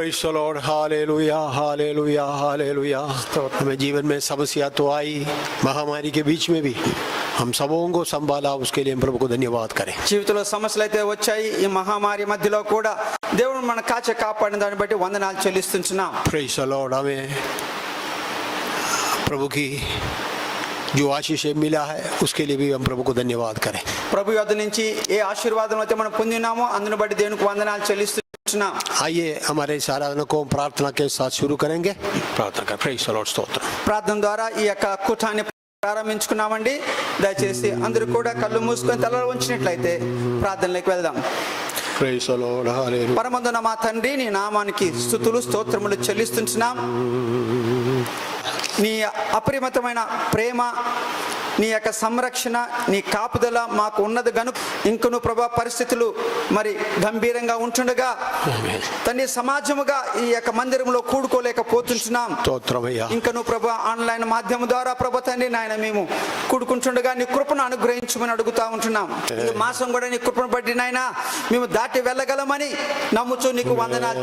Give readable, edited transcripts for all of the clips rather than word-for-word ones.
Praise the Lord. Hallelujah, hallelujah, hallelujah. हमें जीवन में समस्या तो आई, महामारी के बीच में भी हम सबों को संभाला, उसके लिए हम प्रभु को धन्यवाद करें. జీవితంలో సమస్యలు అయితే వచ్చాయి, ఈ మహామారి మధ్యలో కూడా దేవుడు మన కాపాడిన దాన్ని బట్టి వందనాలు చెల్లిస్తున్నాం. Praise the Lord. हमें प्रभु की जो आशीष मिला है उसके लिए भी हम प्रभु को धन्यवाद करें. ప్రభు యొద్ద నుంచి ఏ ఆశీర్వాదం అయితే మనం పొందినామో అందుని బట్టి దేవునికి వందనాలు చెల్లిస్తున్నాం. आइए हमारे इस आराधना को प्रार्थना के साथ शुरू करेंगे. प्रार्थना कर. Praise the Lord. స్తోత్రం. ప్రార్థన ద్వారా ఈ యొక్క కూటాన్ని ప్రారంభించుకున్నామండి. దయచేసి అందరూ కూడా కళ్ళు మూసుకొని తలలు ఉంచినట్లయితే ప్రార్థనలోకి వెళ్దాం. Praise the Lord. Hallelujah. పరమందున్న మా తండ్రి, నీ నామానికి స్తుతులు స్తోత్రములు చెల్లిస్తున్నాం. నీ అపరిమితమైన ప్రేమ, నీ యొక్క సంరక్షణ, నీ కాపుదల మాకు ఉన్నది గనుక ఇంకను ప్రభా పరిస్థితులు మరి గంభీరంగా ఉంటుండగా తండ్రి సమాజముగా ఈ యొక్క మందిరంలో కూడుకోలేకపోతున్నాం. ఇంకను ప్రభా ఆన్లైన్ మాధ్యమం ద్వారా ప్రభా తండ్రి నాయన మేము కూడుకుంటుండగా నీ కృపను అనుగ్రహించమని అడుగుతా ఉంటున్నాం. ఈ మాసం కూడా నీ కృపను బట్టి నాయన మేము దాటి వెళ్ళగలమని నమ్ముచూ నీకు వందనాలు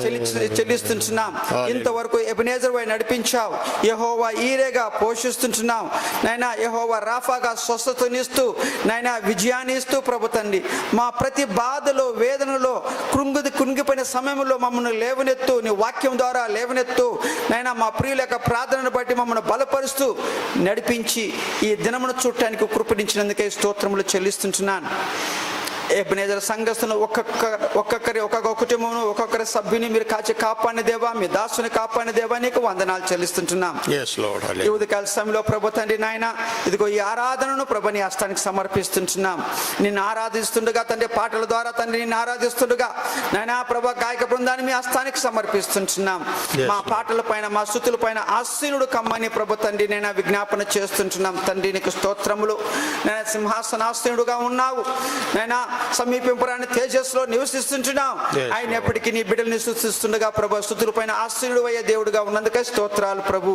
చెల్లిస్తున్నాం. ఇంతవరకు ఎబెనేజర్ వై నడిపించావు, యెహోవా ఈరేగా పోషిస్తుంటున్నాం నాయన, యెహోవా రాఫాగా స్వస్థతనిస్తూ నాయన విజయాన్ని ఇస్తూ ప్రభు తండ్రి మా ప్రతి బాధలో వేదనలో కృంగిపోయిన సమయంలో మమ్మల్ని లేవనెత్తు, నీ వాక్యం ద్వారా లేవనెత్తు నాయన, మా ప్రియుల యొక్క ప్రార్థనను బట్టి మమ్మల్ని బలపరుస్తూ నడిపించి ఈ దినమును చూడటానికి కృపణించినందుకే స్తోత్రములు చెల్లిస్తుంటున్నాను. ఎబెనేజర్ సంఘస్థులు ఒక్కొక్కరి ఒక్కొక్క కుటుంబం ఒక్కొక్కరి సభ్యుని మీరు కాపాడిన దేవా, మీ దాసుని కాపాడిన దేవా నీకు వందనాలు చెల్లిస్తుంటున్నాం. ఈ ఉదయకాల సమయంలో ప్రభు తండ్రి నాయన ఇదిగో ఈ ఆరాధనను ప్రభు నీ హస్తానికి సమర్పిస్తుంటున్నాం. నిన్ను ఆరాధిస్తుండగా తండ్రి పాటల ద్వారా తండ్రి నిన్ను ఆరాధిస్తుండగా నాయన ప్రభు గాయక బృందాన్ని మీ హస్తానికి సమర్పిస్తుంటున్నాం. మా పాటల పైన మా స్తుతుల పైన ఆసీనుడు కమ్మని ప్రభు తండ్రి నేను విజ్ఞాపన చేస్తుంటున్నాం. తండ్రి నీకు స్తోత్రములు. నేను సింహాసనాసీనుడుగా ఉన్నావు నైనా, సమీపింపురాన్ని తేజస్సులో నివసిస్తుంటున్నాం. అయినప్పటికీ నీ బిడ్డల్ని సృష్టిస్తుండగా ప్రభు స్తుతుల పైన ఆశ్రయుడు అయ్యే దేవుడుగా ఉన్నందుకే స్తోత్రాలు ప్రభు.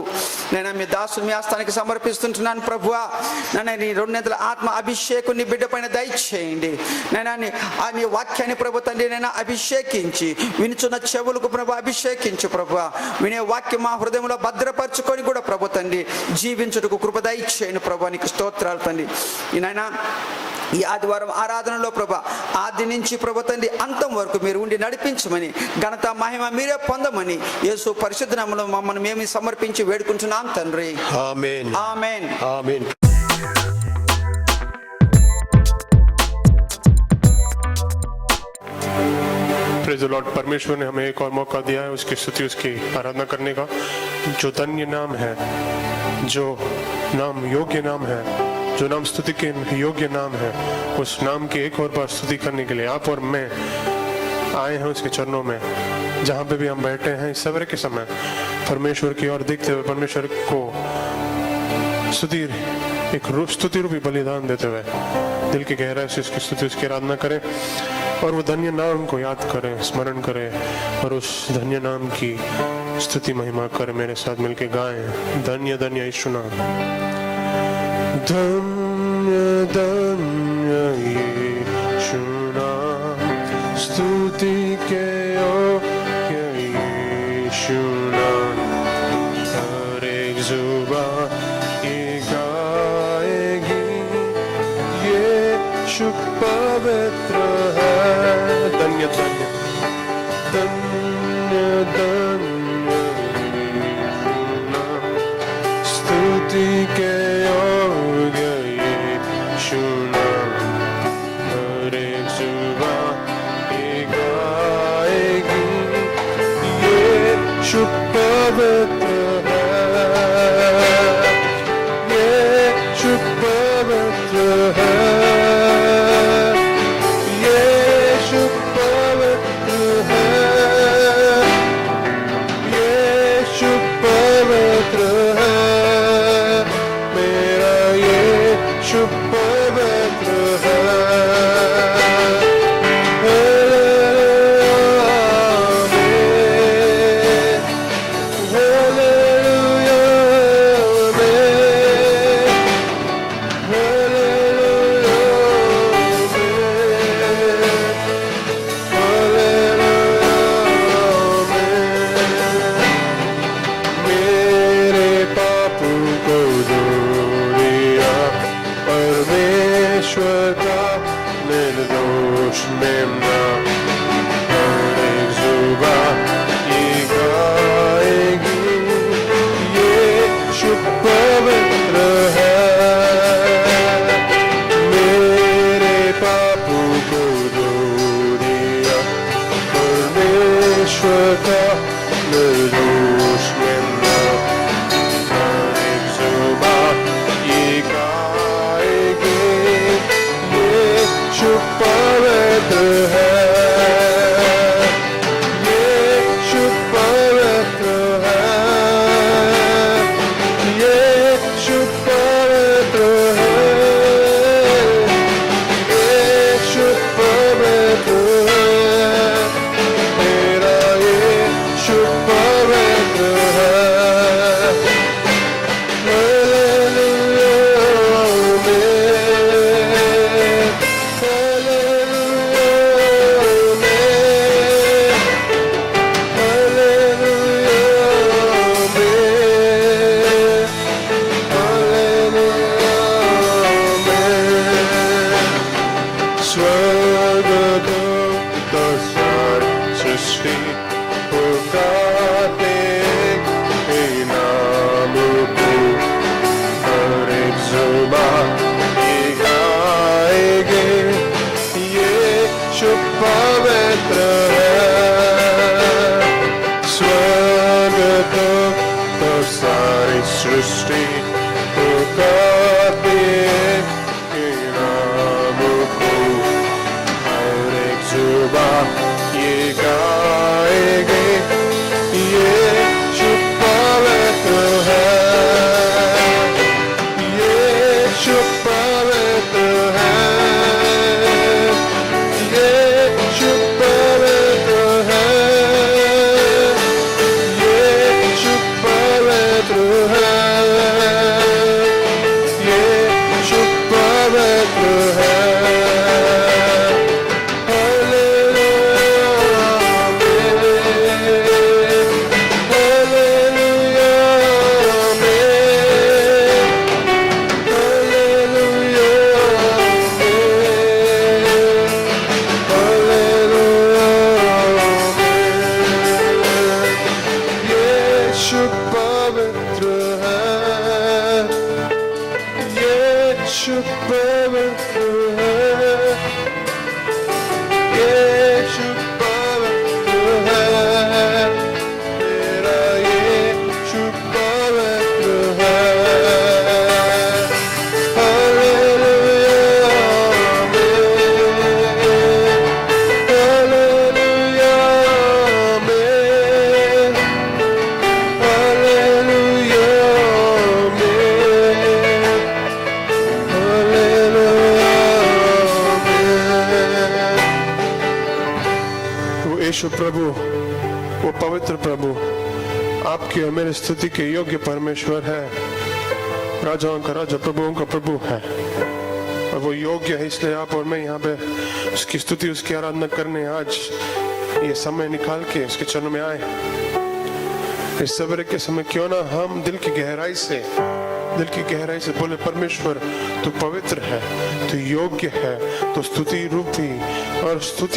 నేను మీ దాసుని మీ హస్తానికి సమర్పిస్తుంటున్నాను ప్రభువా. నన్ను నీ రెండెంతల ఆత్మ అభిషేకం నీ బిడ్డ పైన దయచేయండి. నేను నీ వాక్యాన్ని ప్రభు తండ్రి నేను అభిషేకించి వినుచున్న చెవులకు ప్రభు అభిషేకించు ప్రభువా. వినే వాక్యం మా హృదయంలో భద్రపరచుకొని కూడా ప్రభు తండ్రి జీవించుటకు కృప దయచేయండి ప్రభు. నీకు స్తోత్రాలు తండ్రి. ఈయన ఈ ఆదివారం ఆరాధనలో ప్రభా ఆది నుంచి ప్రభు తండ్రి అంతం వరకు మీరు ఉండి నడిపించమని, ఘనత మహిమ మీరే పొందమని యేసు పరిశుద్ధ నామములో మమ్మల్ని మేము సమర్పించి వేడుకుంటున్నాం తండ్రి. ఆమేన్. ఆమేన్. ఆమేన్. Praise the Lord. परमेश्वर ने हमें एक और मौका दिया है उसकी स्तुति उसकी आराधना करने का. जो धन्य नाम है, जो नाम योग्य नाम है, जो नाम स्तुति के योग्य नाम है, उस नाम की एक और बार स्तुति करने के लिए आप और मैं आए हैं उसके चरणों में. जहाँ पे भी हम बैठे हैं इस सवेरे के समय परमेश्वर की ओर देखते हुए परमेश्वर को स्तुति रूपी बलिदान देते हुए दिल की गहराई से उसकी स्तुति उसकी आराधना करें और वो धन्य नाम को याद करें, स्मरण करें और उस धन्य नाम की स्तुति महिमा करें. मेरे साथ मिलके गाएं, धन्य धन्य यीशु नाम, धन्य धन्य यीशु नाम, स्तुति के योग्य यीशु नाम. हर एक जुबान ये गाएगी यीशु पवित्र है. धन्य धन्य धन्य धन्य यीशु नाम, स्तुति के योग्य यीशु नाम. हर एक जुबान ये गाएगी यीशु पवित्र है, यीशु पवित्र है, यीशु पवित्र है. निर्दोष मेमना हर एक जुबान ये गाएगी यीशु पवित्र है मेरे पापों को धो दिया परमेश्वर का निर्दोष मेमना हर एक जुबान ये गाएगी यीशु पवित्र है यीशु पवित्र है यीशु पवित्र है यीशु पवित्र है मेरा यीशु पवित्र है स्वर्ग को तो सारी सृष्टि पुकारते हे नाम को हर एक जुबान ये गाएगे यीशु पवित्र है स्वर्ग को तो सारी सृष्टि पुकारते हे नाम को हर एक जुबान ये गाएगे यीशु पवित्र है यीशु पवित्र है यीशु पवित्र है यीशु पवित्र है यीशु पवित्र है यीशु पवित्र है यीशु पवित्र है यीशु पवित्र है मेरा यीशु पवित्र है हालेलुया हालेलुया यीशु प्रभु वो पवित्र प्रभु आपकी और मेरी स्तुति के योग्य परमेश्वर है राजाओं का राजा प्रभुओं का प्रभु है और वो योग्य है इसलिए आप और मैं यहाँ पे उसकी स्तुति उसकी आराधना करने आज ये समय निकाल के उसके चरणों में आए इस सवेरे के समय क्यों ना हम दिल की गहराई से बोले परमेश्वर तू पवित्र है तू योग्य है तो स्तुति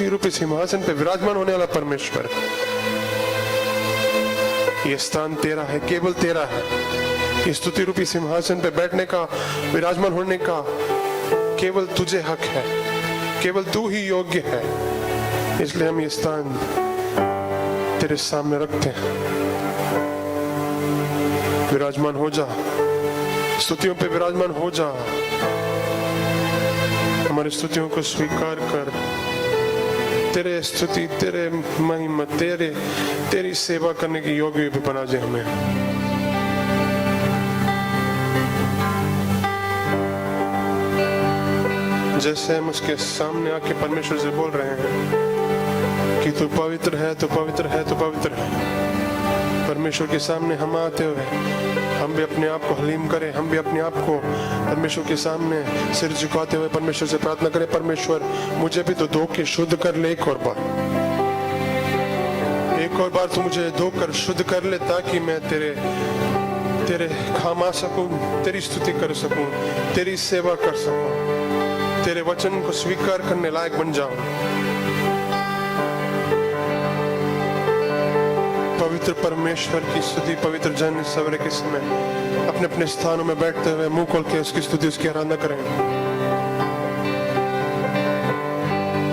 रूपी सिंहासन पे विराजमान होने वाला परमेश्वर ये स्थान तेरा है केवल तेरा है ये स्तुति रूपी सिंहासन पे बैठने का विराजमान होने का केवल तुझे हक है केवल तू ही योग्य है इसलिए हम ये स्थान तेरे सामने रखते हैं विराजमान हो जा स्तुतियों पे विराजमान हो जा हमारी स्तुतियों को स्वीकार कर तेरे स्तुति तेरे महिमा तेरी सेवा करने की योग्य भी बना दे हमें जैसे हम उसके सामने आके परमेश्वर से बोल रहे हैं कि तू पवित्र है तू पवित्र है तू पवित्र है परमेश्वर के सामने हम आते हुए हम भी अपने आप को हलीम करें हम भी अपने आप को परमेश्वर के सामने सिर झुकाते हुए परमेश्वर से प्रार्थना करें परमेश्वर मुझे भी तो धो के शुद्ध कर ले एक और बार तू मुझे धोकर शुद्ध कर ले ताकि मैं तेरे काम आ सकूं तेरी स्तुति कर सकूं तेरी सेवा कर सकूं तेरे वचन को स्वीकार करने लायक बन जाओ। पवित्र परमेश्वर की स्तुति। पवित्र जन सवेरे के समय अपने अपने स्थानों में बैठते हुए मुंह खोल के उसकी स्तुति, उसकी आराधना करें।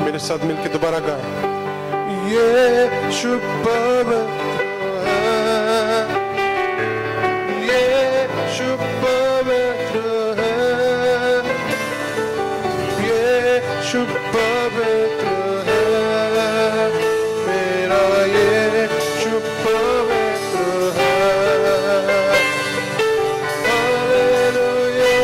मेरे साथ मिलकर दोबारा गाएं। यीशु पवित्र है, यीशु पवित्र है, यीशु पवित्र है, मेरा यीशु पवित्र है। हालेलुया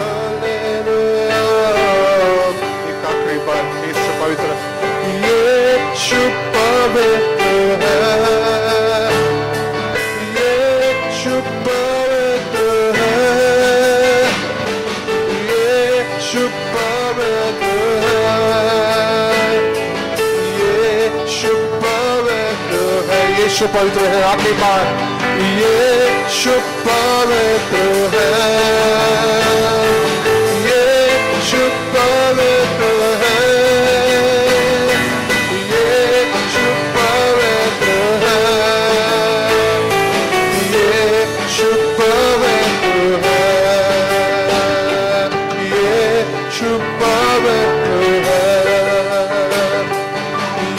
हालेलुया एक आखिरी बार यीशु पवित्र है, यीशु पवित्र है, यीशु पवित्र है, यीशु पवित्र है, यीशु पवित्र है, यीशु पवित्र है। आखिरी बार यीशु पवित्र है, यीशु पवित्र है, यीशु पवित्र है, यीशु पवित्र है, यीशु पवित्र है,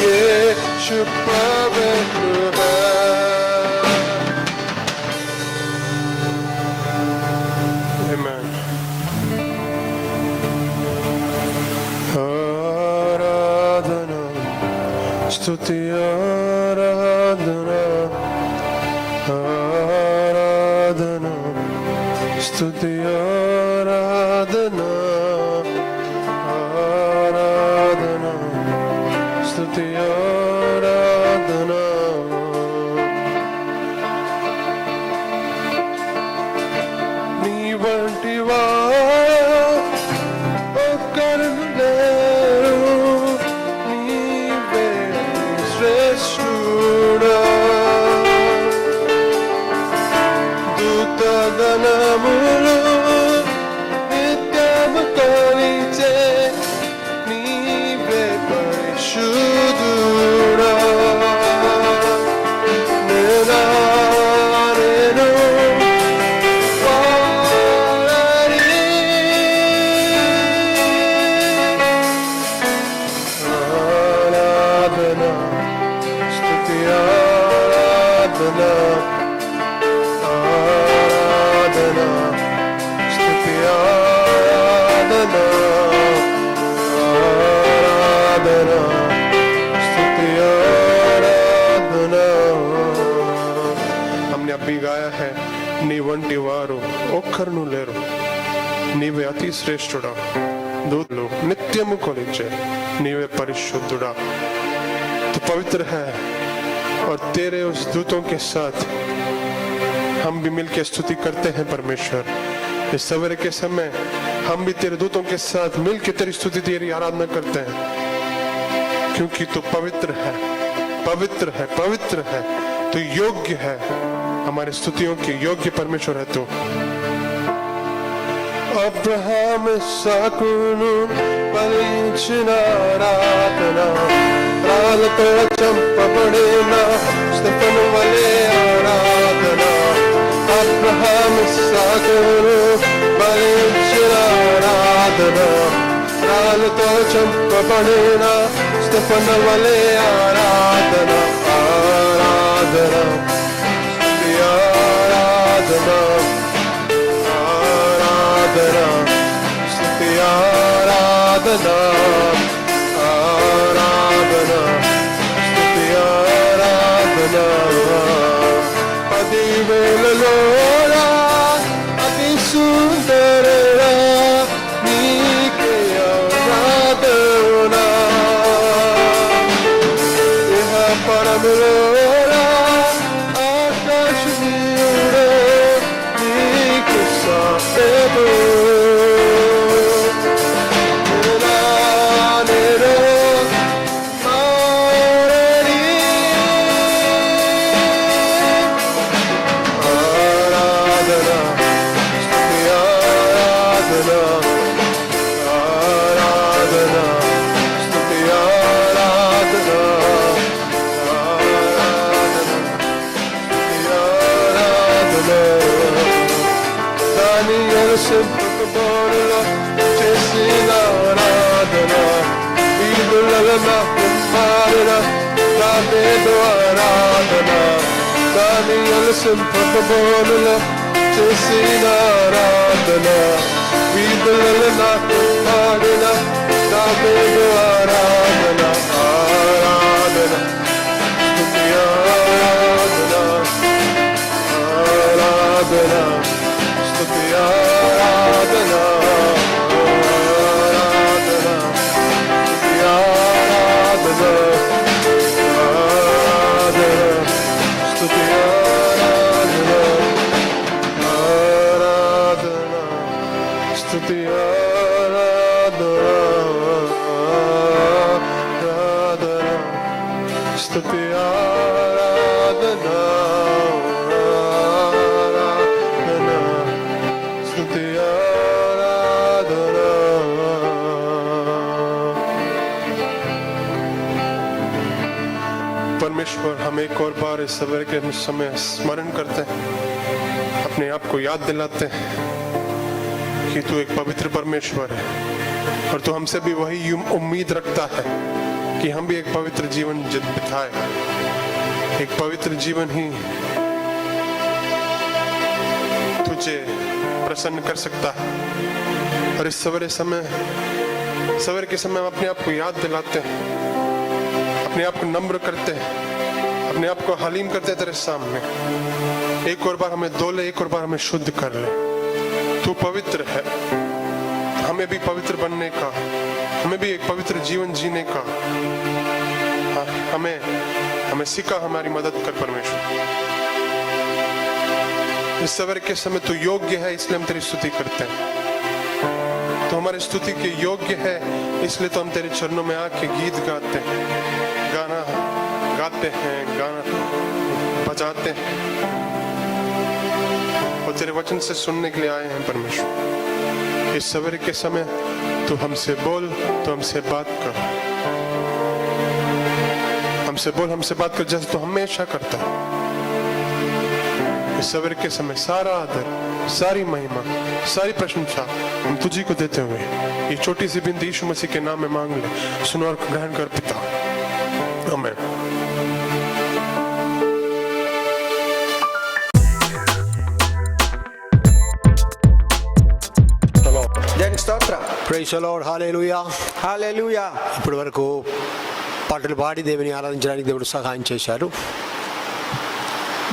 यीशु पवित्र है। Amen. आराधना स्तुति आराधना आराधना स्तुति आराधना आराधना स्तुति आराधना నీ వంటి ఒక్కరును లేరు, నీవే శ్రేష్ఠుడా, దూతగణములు నిత్యము కొలిచే నీవే పరిశుద్ధుడా. నేను आराधना स्तुति आराधना आराधना स्तुति आराधना आराधना स्तुति आराधना। हमने अभी गाया है, नी वंटी वारू ఒక్కరును లేరు, నీవే అతి శ్రేష్ఠుడా, दूतों नित्यము కొలిచే నీవే పరిశుద్ధుడా। तो पवित्र है और तेरे उस दूतों के साथ हम भी मिलकर स्तुति करते हैं परमेश्वर। इस सवेरे के समय हम भी तेरे दूतों के साथ मिलकर तेरी स्तुति, तेरी आराधना करते हैं, क्योंकि तू पवित्र है, पवित्र है, पवित्र है, तू योग्य है, हमारी स्तुतियों के योग्य परमेश्वर है तू। अब्राहम इस्साकुను ఫలించిన ఆరాధన, రాళ్ళతో చంపబడిన స్తెఫను వలె ఆరాధన. అబ్రాహం ఇస్సాకును ఫలించిన ఆరాధన, రాళ్ళతో చంపబడిన స్తెఫను వలె ఆరాధన. ఆరాధన ఆరాధన आराधना स्तुति आराधना आराधना स्तुति आराधना। पदिवेललोरा अति सुंदररा नीके आराधना, यह परमलोरा आकाश नीड़े नीके साथ ललना मारना दाने दो आराधना दानियल सिंपत बोलना చేసిన ఆరాధన వీధులనా పాడిన దామేదు ఆరాధన ఆరాధన స్తుతి ఆరాధన ఆరాధన స్తుతి ఆరాధన ఆరాధన స్తుతి ఆరాధన ఆరాధన స్తుతి ఆరాధన స్తుతి ఆరాధన స్తుతి ఆరాధన స్తుతి ఆరాధన परमेश्वर हम एक और बार इस सवेरे के समय स्मरण करते हैं, अपने आप को याद दिलाते हैं कि तू एक पवित्र परमेश्वर है और तू हमसे भी वही उम्मीद रखता है कि हम भी एक पवित्र जीवन बिताए। एक पवित्र जीवन ही तुझे प्रसन्न कर सकता है। और इस सवेरे के समय हम अपने आप को याद दिलाते हैं, अपने आप को नम्र करते हैं, अपने आप को हलीम करते हैं तेरे सामने। एक और बार हमें धो ले, एक और बार हमें शुद्ध कर ले। तू पवित्र है, हमें भी पवित्र बनने का, हमें भी एक पवित्र जीवन जीने का हमें सिखा, हमारी मदद कर परमेश्वर। इस सवेरे के समय तू योग्य है, इसलिए हम तेरी स्तुति करते हैं। तो हमारी स्तुति के योग्य है, इसलिए तो हम तेरे चरणों में आके गीत गाते हैं, गाना गाते हैं, गाना बजाते हैं और तेरे वचन से सुनने के लिए आए हैं परमेश्वर। इस सवेरे के समय तू हमसे बोल, तू हमसे बात कर, हमसे बोल, हमसे बात कर जैसे तू हमेशा करता है। इस सवेरे के समय सारा आदर, सारी महिमा, सारी प्रशंसा हम तुझी को देते हुए ये छोटी सी बिनती यीशु मसीह के नाम में मांग ले, सुन और ग्रहण कर पिता, आमीन। దేవునికి స్తోత్రం. ప్రైజ్ ది లార్డ్, హల్లెలూయా. హల్లెలూయా. ఇప్పటి వరకు పాటలు పాడి దేవుని ఆరాధించడానికి దేవుడు సహాయం చేశారు.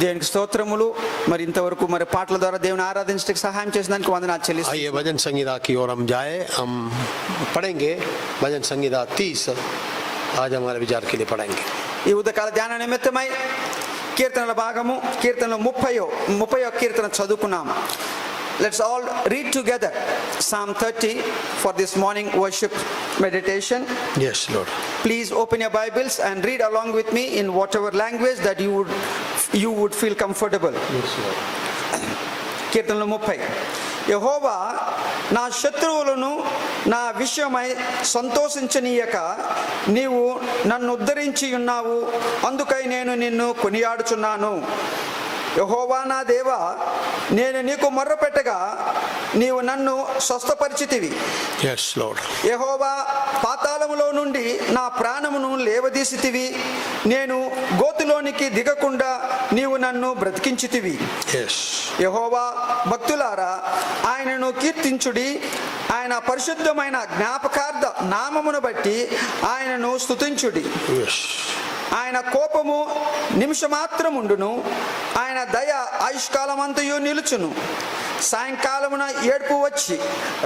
దేవునికి స్తోత్రములు. మరి ఇంతవరకు మరి పాటల ద్వారా దేవుని ఆరాధించడానికి సహాయం చేసినందుకు వందనాలు చెల్లిస్తున్నాను. आइए भजन संगीता की ओर हम जाए, हम पढ़ेंगे भजन संगीता 30 आज हमारे विचार के लिए पढ़ेंगे। ఈ ఉదయకాల ధ్యాన నిమిత్తమై కీర్తనల భాగము కీర్తనలు 30వ కీర్తన చదువుకున్నాం. Let's all read together Psalm 30 for this morning worship meditation. Yes Lord. Please open your Bibles and read along with me in whatever language that you would feel comfortable. Yes Lord. కీర్తనలు 30. యెహోవా నా శత్రువులను నా విషయమై సంతోషించనీయక నీవు నన్ను ఉద్ధరించి ఉన్నావు, అందుకై నేను నిన్ను కొనియాడుచున్నాను. యెహోవా నా దేవా, నేను నీకు మొర్రపెట్టగా నీవు నన్ను స్వస్థపరిచితివి. Yes Lord. యెహోవా పాతాళములో నుండి నా ప్రాణమును లేవదీసితివి, నేను గోతులోనికి దిగకుండా నీవు నన్ను బ్రతికించితివి. Yes. యెహోవా భక్తులారా ఆయనను కీర్తించుడి, ఆయన పరిశుద్ధమైన జ్ఞాపకార్థ నామమును బట్టి ఆయనను స్తుతించుడి. Yes. ఆయన కోపము నిమిషమాత్రముండును, ఆయన దయ ఆయుష్కాలమంతయు నిలుచును. సాయంకాలమున ఏడుపు వచ్చి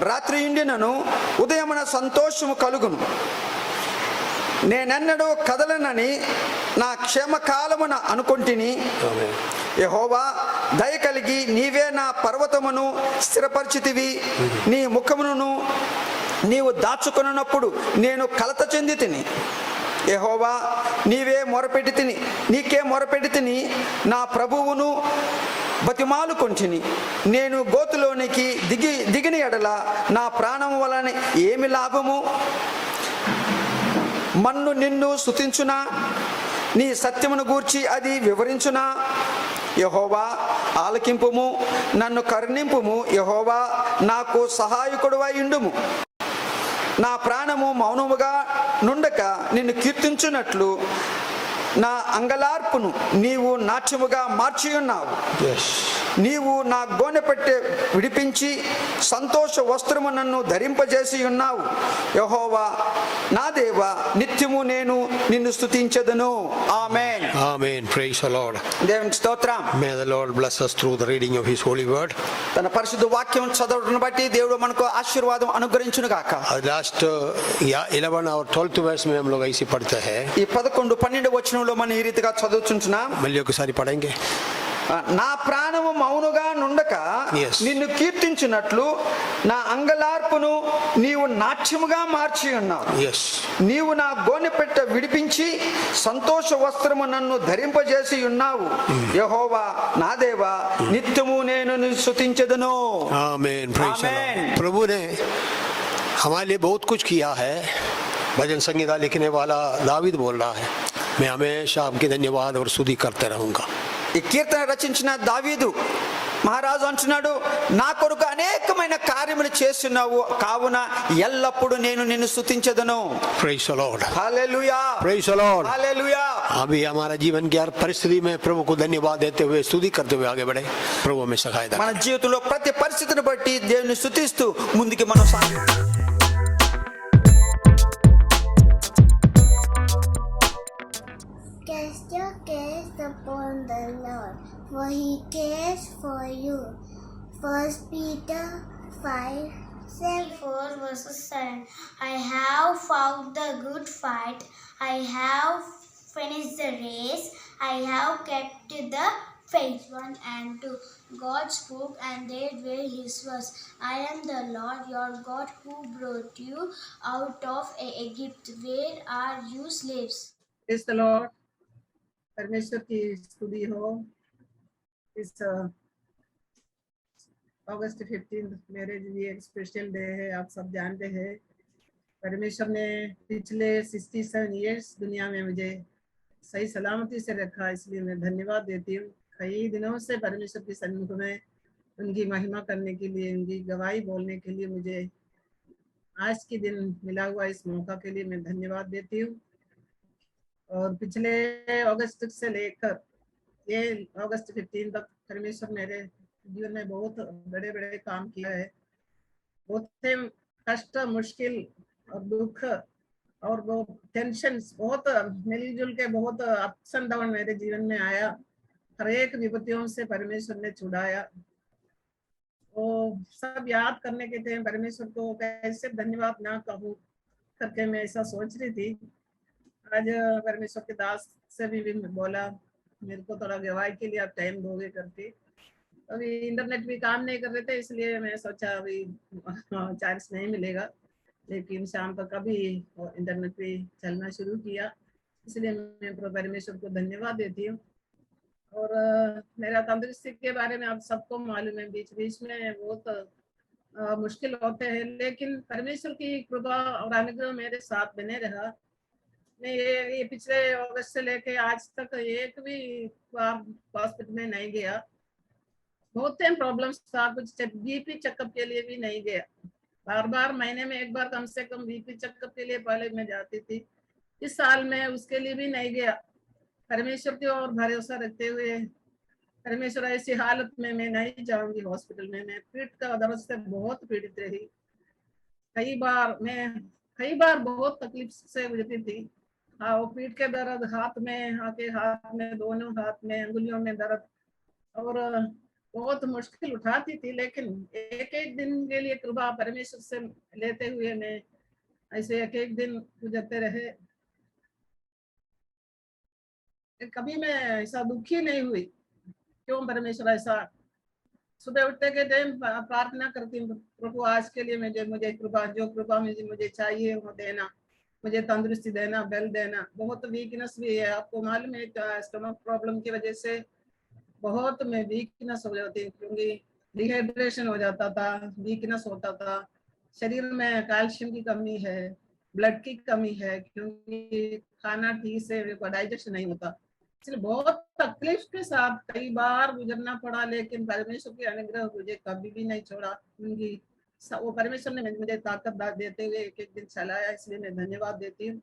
రాత్రి ఇండినను ఉదయమున సంతోషము కలుగును. నేనెన్నడూ కదలనని నా క్షేమకాలమున అనుకొంటిని. యెహోవా దయ కలిగి నీవే నా పర్వతమును స్థిరపరిచితివి. నీ ముఖమును నీవు దాచుకొనున్నప్పుడు నేను కలత చెంది తిని. యెహోవా నీకే మొరపెట్టి తిని నా ప్రభువును బతిమాలుకొంటిని. నేను గోతులోనికి దిగిన ఎడల నా ప్రాణము వలన ఏమి లాభము? మన్ను నిన్ను స్తుతించునా? నీ సత్యమును గూర్చి అది వివరించునా? యెహోవా ఆలకింపుము, నన్ను కరుణింపుము. యెహోవా నాకు సహాయకుడువై ఉండుము. నా ప్రాణము మౌనముగా నుండక నిన్ను కీర్తించున్నట్లు నా అంగలార్పును నీవు నాట్యముగా మార్చి ఉన్నావు. Yes. నీవు నా గోనెపట్టె విడిపించి సంతోష వస్త్రము నన్ను ధరింపజేసి ఉన్నావు. యెహోవా నా దేవా, నిత్యము నేను నిన్ను స్తుతించెదను. ఆమేన్. Amen. Praise the Lord. దేవునికి స్తోత్రం. May the Lord bless us through the reading of His holy word. తన పరిశుద్ధ వాక్యం చదవడం బట్టి దేవుడు మనకు ఆశీర్వాదం అనుగ్రహించును గాక. Last 11 और 12th verse में हम लोग ऐसे पढ़ते हैं. ఈ 11 12 వచనంలో మనం ఈ రీతిగా చదువుచుంటున్నాం. मल्लियों के सारी पढ़ेंगे. నా ప్రాణము మౌనుగా నుండక Yes. నిన్ను కీర్తించినట్లు నా అంగలార్పును నీవు నాట్యముగా మార్చి ఉన్నావు. Yes. నీవు నా గోనెపెట్ట విడిపించి సంతోష వస్త్రము నన్ను ధరింపజేసి ఉన్నావు. యెహోవా నా దేవా, నిత్యము నేను నిన్ను స్తుతించెదను. Amen. Praise the Amen. Lord. प्रभु ने हमारे लिए बहुत कुछ किया है. भजन संगीता लिखने वाला दावीद बोल रहा है, मैं हमेशा आपकी धन्यवाद और स्तुति करते रहूंगा. ఈ కీర్తన రచించిన దావీదు మహారాజు అంటున్నాడు, నా కొరకు అనేకమైన కార్యములు చేస్తున్నావు కావున ఎల్లప్పుడూ నేను నిన్ను స్తుతించెదను. Praise the Lord. Hallelujah. Praise the Lord. హల్లెలూయా. अभी हमारा जीवन की हर परिस्थिति में प्रभु को धन्यवाद देते हुए स्तुति करते हुए आगे बढ़े. प्रभु हमें सहायता మన జీవితంలో ప్రతి పరిస్థితిని బట్టి దేవుని స్తుతిస్తూ ముందుకి మనం సాగుతాం. Cast your cares upon the Lord, for He cares for you. 1 Peter 5:4 verses 7. I have fought the good fight. I have finished the race. I have kept the faith. 1 and 2. God spoke, and they were His words. I am the Lord your God who brought you out of Egypt. Where are you slaves? Praise the Lord. परमेश्वर की स्तुति हो. इस अगस्त 15 मेरे लिए एक special day है. आप सब जानते हैं परमेश्वर ने पिछले 67 इयर्स दुनिया में मुझे सही सलामती से रखा, इसलिए मैं धन्यवाद देती हूँ. कई दिनों से परमेश्वर के सन्मुख में उनकी महिमा करने के लिए, उनकी गवाही बोलने के लिए मुझे आज के दिन मिला हुआ इस मौका के लिए मैं धन्यवाद देती हूँ. और पिछले अगस्त से लेकर ये अगस्त 15 तक परमेश्वर मेरे जीवन में बहुत बड़े बड़े काम किया है. बहुत कष्ट, मुश्किल और दुख और वो टेंशन बहुत मिलजुल के बहुत अप्स एंड डाउन मेरे जीवन में आया. हर एक विपत्तियों से परमेश्वर ने छुड़ाया. वो सब याद करने के थे, परमेश्वर को कैसे धन्यवाद ना कहूँ करके मैं ऐसा सोच रही थी. आज परमेश्वर के दास से भी बोला मेरे को थोड़ा गवाही के लिए आप टाइम दोगे करके. अभी इंटरनेट भी काम नहीं कर रहे थे, इसलिए मैं सोचा अभी चार्ज नहीं मिलेगा, लेकिन शाम तक अभी इंटरनेट भी चलना शुरू किया. इसलिए मैं परमेश्वर को धन्यवाद देती हूँ. और मेरा तंदुरुस्ती के बारे में आप सबको मालूम है, बीच बीच में बहुत मुश्किल होते हैं, लेकिन परमेश्वर की कृपा और अनुग्रह मेरे साथ बने रहा. मैं ये पिछले अगस्त से लेके आज तक एक भी हॉस्पिटल में नहीं गया. बहुत टाइम प्रॉब्लम्स था, कुछ बीपी चेकअप के लिए भी नहीं गया. बार बार महीने में एक बार कम से कम बीपी चेकअप के लिए पहले मैं जाती थी. इस साल में उसके लिए भी नहीं गया. परमेश्वर की ओर भरोसा रखते हुए परमेश्वर ऐसी हालत में मैं नहीं जाऊंगी हॉस्पिटल में. मैं पीठ का दर्द से बहुत पीड़ित रही. कई बार बहुत तकलीफ से गुजरती थी. हाँ, वो पीठ के दर्द, हाथ में दोनों हाथ में अंगुलियों में दर्द, और बहुत मुश्किल उठाती थी. लेकिन एक एक दिन के लिए कृपा परमेश्वर से लेते हुए मैं ऐसे एक एक दिन गुजरते रहे. कभी मैं ऐसा दुखी नहीं हुई. क्यों परमेश्वर ऐसा? सुबह उठते के टाइम प्रार्थना करती हूँ, प्रभु आज के लिए मुझे कृपा, जो कृपा मुझे चाहिए वो देना, मुझे तंदुरुस्ती देना, बल देना. बहुत वीकनेस भी है, आपको मालूम है. स्टमक प्रॉब्लम की वजह से बहुत मैं वीकनेस हो जाती हूँ, क्योंकि डिहाइड्रेशन हो जाता था, वीकनेस होता था. शरीर में कैल्शियम की कमी है, ब्लड की कमी है, क्योंकि खाना ठीक से डाइजेशन नहीं होता. इसलिए बहुत तकलीफ के साथ कई बार गुजरना पड़ा, लेकिन परमेश्वर की अनुग्रह मुझे कभी भी नहीं छोड़ा. उनकी वो परमेश्वर ने मुझे ताकत देते हुए एक एक दिन चलाया, इसलिए मैं धन्यवाद देती हूँ।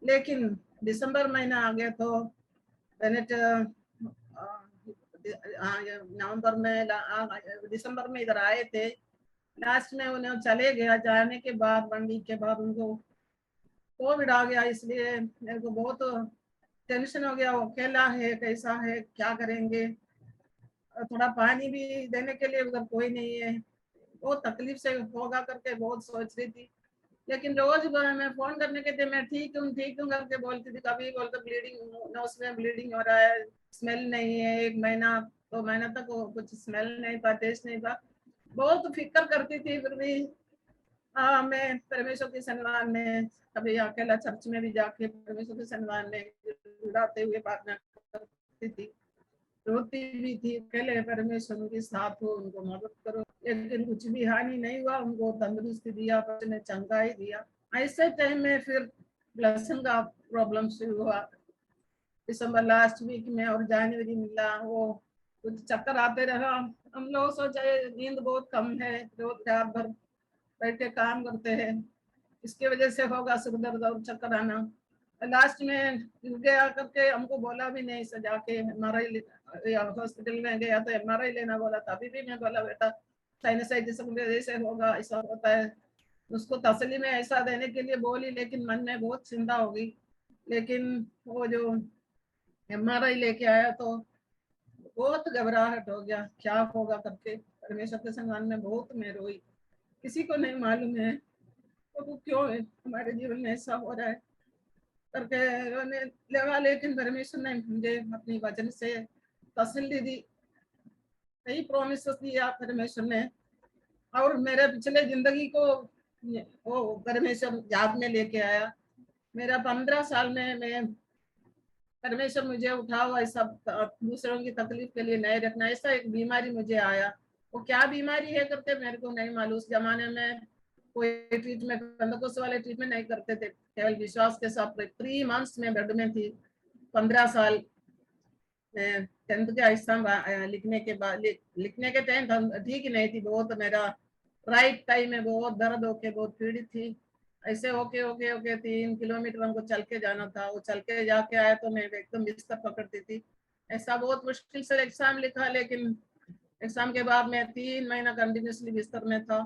लेकिन दिसंबर महीना आ गया तो बेनेट नवंबर में दिसंबर में इधर आए थे, लास्ट में उन्हें चले गया। जाने के बाद 1 वीक के बाद उनको कोविड आ गया, इसलिए मेरे को बहुत टेंशन हो गया। वो अकेला है, कैसा है, क्या करेंगे। थोड़ा पानी भी देने के लिए उधर कोई नहीं है, बहुत तकलीफ से होगा करके बहुत सोच रही थी। लेकिन रोज मैं फोन करने के थे, मैं ठीक हूँ करके बोलती थी। कभी बोलते ब्लीडिंग, नोज में ब्लीडिंग हो रहा है, स्मेल नहीं है। 1 महीना 2 महीना तक कुछ स्मेल नहीं था, टेस्ट नहीं था, बहुत फिक्र करती थी। फिर भी मैं परमेश्वर के सन्मान में कभी अकेला चर्च में भी जाके परमेश्वर के सन्मान में जुड़ाते हुए प्रार्थना करती थी, रोती भी थी। अकेले परमेश्वर उनके साथ हो, उनको मदद करो। लेकिन कुछ भी हानि नहीं हुआ, उनको तंदुरुस्ती दिया, ने चंगाई दिया। ऐसे टाइम में फिर ब्लसन का प्रॉब्लम शुरू हुआ दिसंबर लास्ट वीक में, और जनवरी मिला। वो कुछ चक्कर आते रहा। हम लोग सोचे नींद बहुत कम है, रोज रात भर बैठ के काम करते हैं, इसके वजह से होगा सिर दर्द और चक्कर आना। लास्ट में गया करके हमको बोला भी नहीं, सजा के MRI हॉस्पिटल में गया तो MRI लेना बोला था। अभी भी मैं बोला बेटा साइनसाइटिस की वजह से होगा, ऐसा होता है। उसको तसली में ऐसा देने के लिए बोली, लेकिन मन में बहुत चिंता होगी। लेकिन वो जो MRI लेके आया तो बहुत घबराहट हो गया, क्या होगा करके। परमेश्वर के सम्मान में बहुत मैं रोई। किसी को नहीं मालूम है तो क्यों है हमारे जीवन में ऐसा हो रहा है करके रोने लगा। लेकिन परमेश्वर ने मुझे अपनी वचन से तसल्ली दी, कई प्रोमिस दिया परमेश्वर ने। और मेरे पिछले जिंदगी को वो परमेश्वर याद में लेके आया। मेरा 15 साल में मैं परमेश्वर मुझे उठा हुआ ऐसा दूसरों की तकलीफ के लिए नहीं रखना। ऐसा एक बीमारी मुझे आया, वो क्या बीमारी है करते मेरे को नहीं मालूम। उस जमाने में कोई ट्रीटमेंट, पेंटेकोस्ट वाले ट्रीटमेंट नहीं करते थे, केवल विश्वास के साथ। 3 मंथ्स में बेड में थी। 15 साल में 10th के एग्जाम लिखने के बाद, लिखने के टाइम ठीक ही नहीं थी बहुत। मेरा राइट टाइम में बहुत दर्द होके बहुत पीड़ित थी। ऐसे होके 3 किलोमीटर हमको चल के जाना था। वो चल के जाके आया तो मैं एकदम बिस्तर पकड़ती थी। ऐसा बहुत मुश्किल से एग्जाम लिखा, लेकिन एग्जाम के बाद मैं 3 महीना कंटिन्यूसली बिस्तर में था।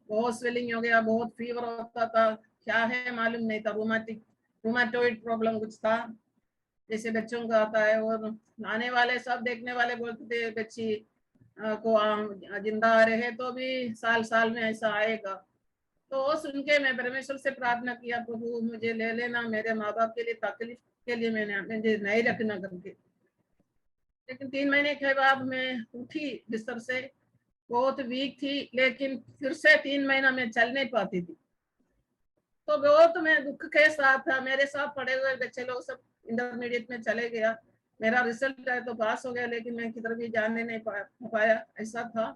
बहुत स्वेलिंग हो गया, बहुत फीवर होता था, क्या है मालूम नहीं था। रूमाटॉइड प्रॉब्लम कुछ था, जैसे बच्चों का आता है। और आने वाले सब देखने वाले बोलते थे बच्ची को जिंदा रहे तो भी साल साल में ऐसा आएगा। तो वो सुन के मैं परमेश्वर से प्रार्थना किया, प्रभु मुझे ले लेना, मेरे माँ बाप के लिए तकलीफ के लिए मुझे नहीं रखना करके। लेकिन 3 महीने के बाद मैं उठी बिस्तर से, बहुत वीक थी, लेकिन फिर से 3 महीना में चल नहीं पाती थी। तो बहुत मैं दुख के साथ था। मेरे साथ पढ़े हुए बच्चे लोग सब इंटरमीडिएट में चले गया। मेरा रिजल्ट है तो पास हो गया, लेकिन मैं किधर भी जाने नहीं पाया, ऐसा था।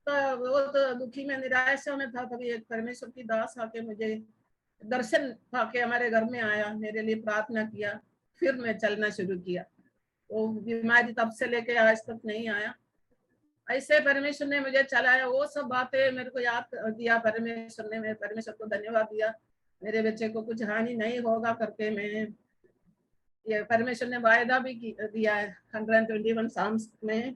तो बहुत दुखी में निराशा में था। तभी एक परमेश्वर की दास आके मुझे दर्शन पाके हमारे घर में आया, मेरे लिए प्रार्थना किया, फिर मैं चलना शुरू किया। वो बीमारी तब से लेके आज तक नहीं आया। ऐसे परमेश्वर ने मुझे चलाया। वो सब बातें मेरे को याद दिया परमेश्वर ने, मैं परमेश्वर को धन्यवाद दिया। मेरे बच्चे को कुछ हानि नहीं होगा करके मैं, ये परमेश्वर ने वायदा भी दिया है 121 साम्स में।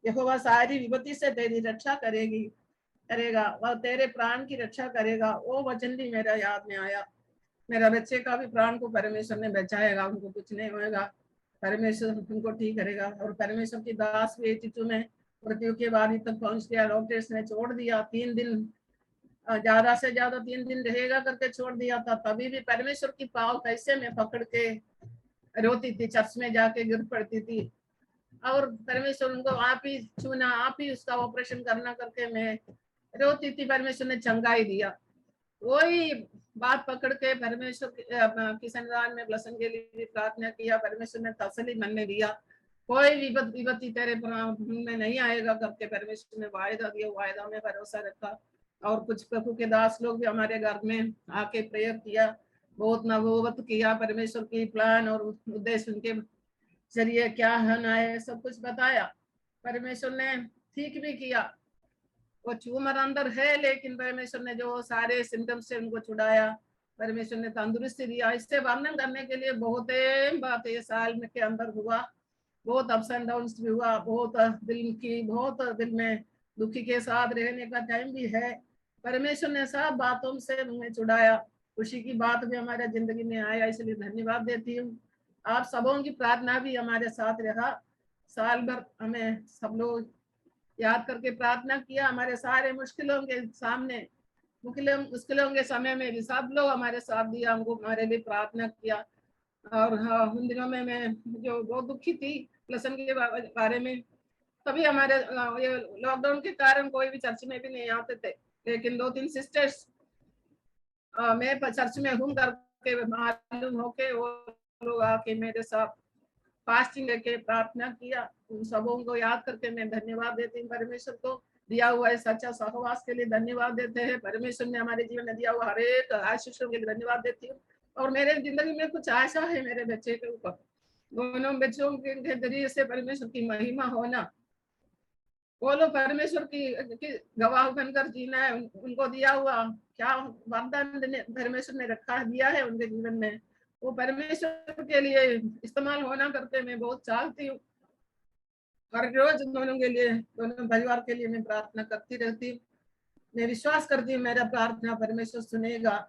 यहोवा सारी विपत्ति से तेरी रक्षा करेगा वह तेरे प्राण की रक्षा करेगा। वो वचन भी मेरा याद में आया। मेरा बच्चे का भी प्राण को परमेश्वर ने बचाएगा, उनको कुछ नहीं होगा, परमेश्वर उनको ठीक करेगा। और परमेश्वर की दास भी चिचू में मृत्यु के बाद तक पहुंच गया। डॉक्टर्स ने छोड़ दिया 3 दिन, ज्यादा से ज्यादा 3 दिन रहेगा करके छोड़ दिया था। तभी भी परमेश्वर की पाव कैसे मैं पकड़ के रोती थी, चर्च में जाके गिर पड़ती थी। और परमेश्वर उनको आप ही चुना, आप ही उसका ऑपरेशन करना करके मैं रोती थी। परमेश्वर ने चंगाई दिया। वही बात पकड़ के परमेश्वर की सन्निधान में ब्लसन के लिए भी प्रार्थना किया। परमेश्वर ने तसल्ली मन में दिया, कोई विपत्ति तेरे में नहीं आएगा करके परमेश्वर ने वायदा दिया। वायदा में भरोसा रखा। और कुछ प्रभु के दास लोग भी हमारे घर में आके प्रेयर किया, बहुत नबूवत किया, परमेश्वर की प्लान और उद्देश्य उनके जरिए क्या होना है सब कुछ बताया। परमेश्वर ने ठीक भी किया। वो ट्यूमर अंदर है, लेकिन परमेश्वर ने जो सारे सिम्टम्स से उनको छुड़ाया, परमेश्वर ने तंदुरुस्ती दिया। इससे वर्णन करने के लिए बहुत बात ये साल में के अंदर हुआ, बहुत अप्स एंड डाउन्स भी हुआ, बहुत दिल में दुखी के साथ रहने का टाइम भी है। परमेश्वर ने सब बातों से हमें छुड़ाया, खुशी की बात भी हमारे जिंदगी में आया, इसलिए धन्यवाद देती हूँ। आप सबों की प्रार्थना भी हमारे साथ रहा। साल भर हमें सब लोग याद करके प्रार्थना किया, हमारे सारे मुश्किलों के सामने, मुश्किलों के समय में भी सब लोग हमारे साथ दिया, हमको हमारे लिए प्रार्थना किया। और हाँ, उन दिनों में मैं जो बहुत दुखी थी लसन के बारे में, तभी हमारे ये लॉकडाउन के कारण कोई भी चर्च में भी नहीं आते थे, लेकिन 2-3 सिस्टर्स मैं चर्च में हूँ करके मालूम होके वो लोग आके मेरे साथ फास्टिंग लेके प्रार्थना किया। उन सबों को याद करके मैं धन्यवाद देती हूँ। परमेश्वर को दिया हुआ है सच्चा सहवास के लिए धन्यवाद देते हैं। परमेश्वर ने हमारे जीवन में दिया हुआ हर एक आशीषों के लिए धन्यवाद देती हूँ। और मेरे जिंदगी में कुछ आशा है मेरे बच्चे के ऊपर, दोनों बच्चों के जरिए से परमेश्वर की महिमा होना, वो लोग परमेश्वर की गवाह बनकर जीना है। उनको दिया हुआ क्या वरदान परमेश्वर ने रखा दिया है उनके जीवन में, वो परमेश्वर के लिए इस्तेमाल होना करके मैं बहुत चाहती हूँ। हर रोज दोनों के लिए, दोनों परिवार के लिए मैं प्रार्थना करती रहती हूँ। मैं विश्वास करती हूँ मेरा प्रार्थना परमेश्वर सुनेगा,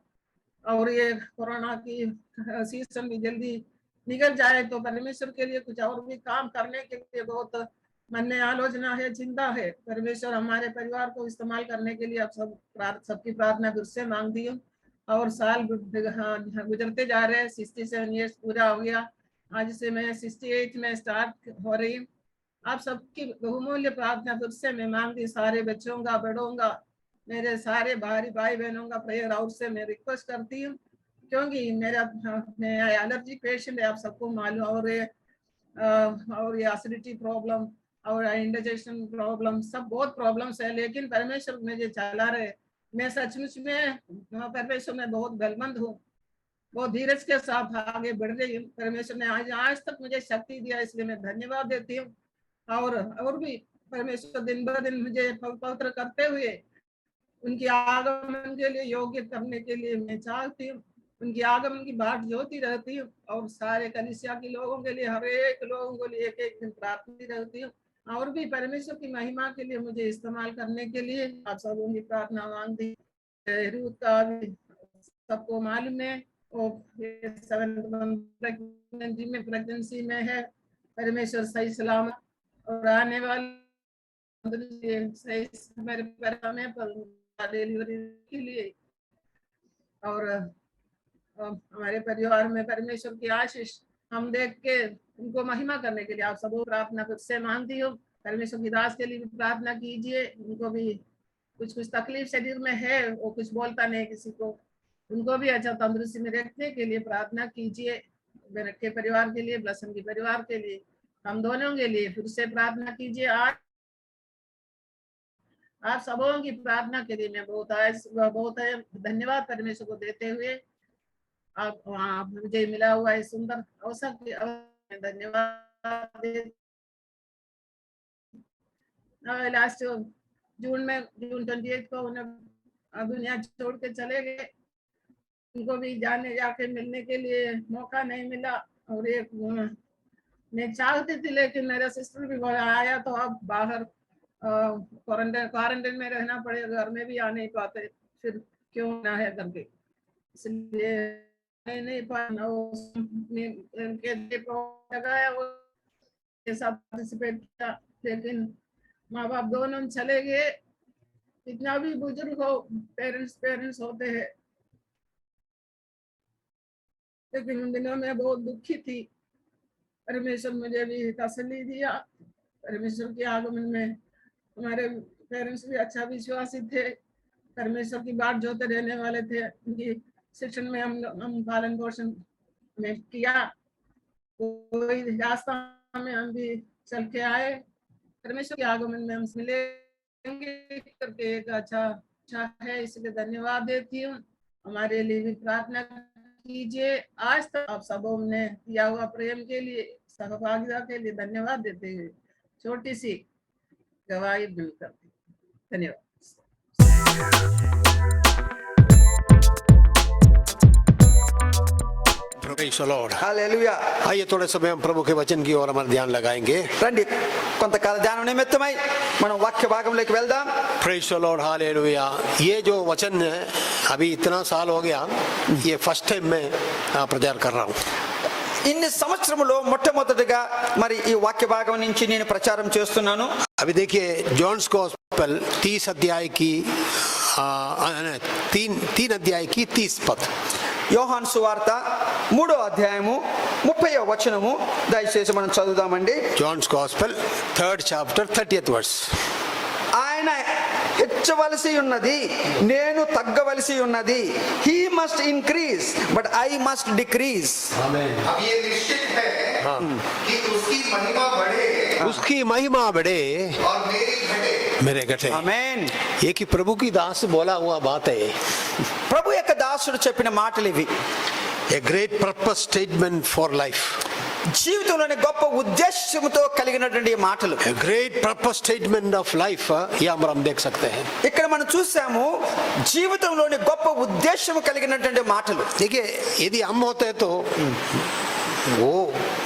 और ये कोरोना की सीजन भी जल्दी निकल जाए तो परमेश्वर के लिए कुछ और भी काम करने के लिए बहुत मन में आलोचना है, चिंता है। परमेश्वर हमारे परिवार को इस्तेमाल करने के लिए आप सबकी प्रार्थना फिर से मांगती हूँ। और साल गुजरते जा रहे हैं, 67 ईयर्स पूरा हो गया, आज से मैं 68 में स्टार्ट हो रही हूँ। आप सबकी बहुमूल्य प्रार्थना फिर से मैं मांगती, सारे बच्चों का, बड़ों का, मेरे सारे भाई बहनों का प्रेयर और से मैं रिक्वेस्ट करती हूँ, क्योंकि मैं एलर्जी पेशेंट है, आप सबको मालूम, और ये एसिडिटी प्रॉब्लम और इंडाइजेशन प्रॉब्लम, सब बहुत प्रॉब्लम्स है, लेकिन परमेश्वर मुझे चला रहे। मैं सचमुच में परमेश्वर में बहुत बलवंत हूँ, बहुत धीरज के साथ आगे बढ़ रही हूँ। परमेश्वर ने आज तक मुझे शक्ति दिया, इसलिए मैं धन्यवाद देती हूँ। और भी परमेश्वर दिन ब दिन मुझे पवित्र करते हुए उनकी आगमन के लिए योग्य करने के लिए मैं चाहती हूँ। उनकी आगमन की बाट जोती रहती हूँ, और सारे कलीसिया के लोगों के लिए, हर एक लोगों के लिए एक दिन प्रार्थना रहती हूँ। और भी परमेश्वर की महिमा के लिए मुझे इस्तेमाल करने के लिए आप सबों की प्रार्थना मांगती। रूथ का भी सबको मालूम है, वो 7th में प्रेगनेंसी में है, परमेश्वर सही सलामत और आने वाले सही मेरे डिलीवरी के लिए, और हमारे परिवार में परमेश्वर की आशीष हम देख के उनको महिमा करने के लिए आप सब प्रार्थना खुद से मांगती हूँ। परमेश्वर की दास के लिए भी प्रार्थना कीजिए, उनको भी कुछ तकलीफ शरीर में है, वो कुछ बोलता नहीं किसी को, उनको भी अच्छा तंदुरुस्ती में रखने के लिए प्रार्थना कीजिए। मेरे के परिवार के लिए, ब्लसन के परिवार के लिए, हम दोनों के लिए फिर से प्रार्थना कीजिए। आज आप सबों की प्रार्थना के लिए मैं बहुत धन्यवाद परमेश्वर को देते हुए, आप मुझे मिला हुआ है सुंदर अवसर के धन्यवाद। लास्ट जून 28 को उन्हें दुनिया छोड़ के चले गए, उनको भी जाके मिलने के लिए मौका नहीं मिला। और एक मैं चाहती थी, लेकिन मेरा सिस्टर भी आया तो अब बाहर क्वारंटाइन में रहना पड़ेगा, घर में भी आ नहीं पाते, फिर क्यों ना है करके, इसलिए नहीं पाना लगाया पार्टिसिपेट किया, लेकिन माँ बाप दोनों चले गए। इतना भी बुजुर्ग हो, पेरेंट्स होते हैं, लेकिन उन दिनों में बहुत दुखी थी। परमेश्वर मुझे भी तसल्ली दिया। परमेश्वर के आगमन में हमारे पेरेंट्स भी अच्छा विश्वासी थे, परमेश्वर की बात जोते रहने वाले थे। उनकी शिक्षण में हम पालन पोषण में किया, कोई रास्ता में हम भी चल के आए। परमेश्वर के आगमन में हम मिलेंगे करके एक अच्छा है, इसलिए धन्यवाद देती हूँ। हमारे लिए भी प्रार्थना कीजिए। आज तक आप सबों ने दिया हुआ प्रेम के लिए, सहभागिता के लिए धन्यवाद देते हुए छोटी सी गवाही भी करती हूँ। धन्यवाद। Praise the Lord. హల్లెలూయా. आइए थोड़े समय हम प्रभु के वचन की ओर हमारा ध्यान लगाएंगे. రండి కొంతకాల ధ్యానం నిమిత్తమై మనం వాక్య భాగంలోకి వెళ్దాం. Praise the Lord. Hallelujah. ये जो वचन है अभी इतना साल हो गया, ये फर्स्ट टाइम मैं प्रचार कर रहा हूँ. ఇన్ని సంవత్సరములో మొట్టమొదటిగా మరి ఈ వాక్య భాగం నుంచి నేను ప్రచారం చేస్తున్నాను. अभी देखिए जॉन्स गॉस्पेल 30 अध्याय की 3 अध्याय की 30 पद. యోహాను సువార్త 3వ అధ్యాయము 30వ వచనము దయచేసి మనం చదువుదామండి. John's Gospel 3rd chapter 30th verse. ఆయన హెచ్చవలసి ఉన్నది, నేను తగ్గవలసి ఉన్నది. He must increase but I must decrease. अब ये निश्चित है कि उसकी महिमा बढ़े उसकी महिमा बढ़े और मेरी घटे. मेरे घटे. ఆమేన్. ये कि प्रभु की दास बोला हुआ बात है. ప్రభు యొక్క దాసుడు చెప్పిన మాటలు ఇవి. A great purpose statement for life. జీవితంలోని గొప్ప ఉద్దేశంతో కలిగినటువంటి ఈ మాటలు. A great purpose statement of life. यहाँ पर हम देख सकते हैं. ఇక్కడ మనం చూసాము జీవితంలోని గొప్ప ఉద్దేశం కలిగినటువంటి మాటలు. देखिए यदि हम होते तो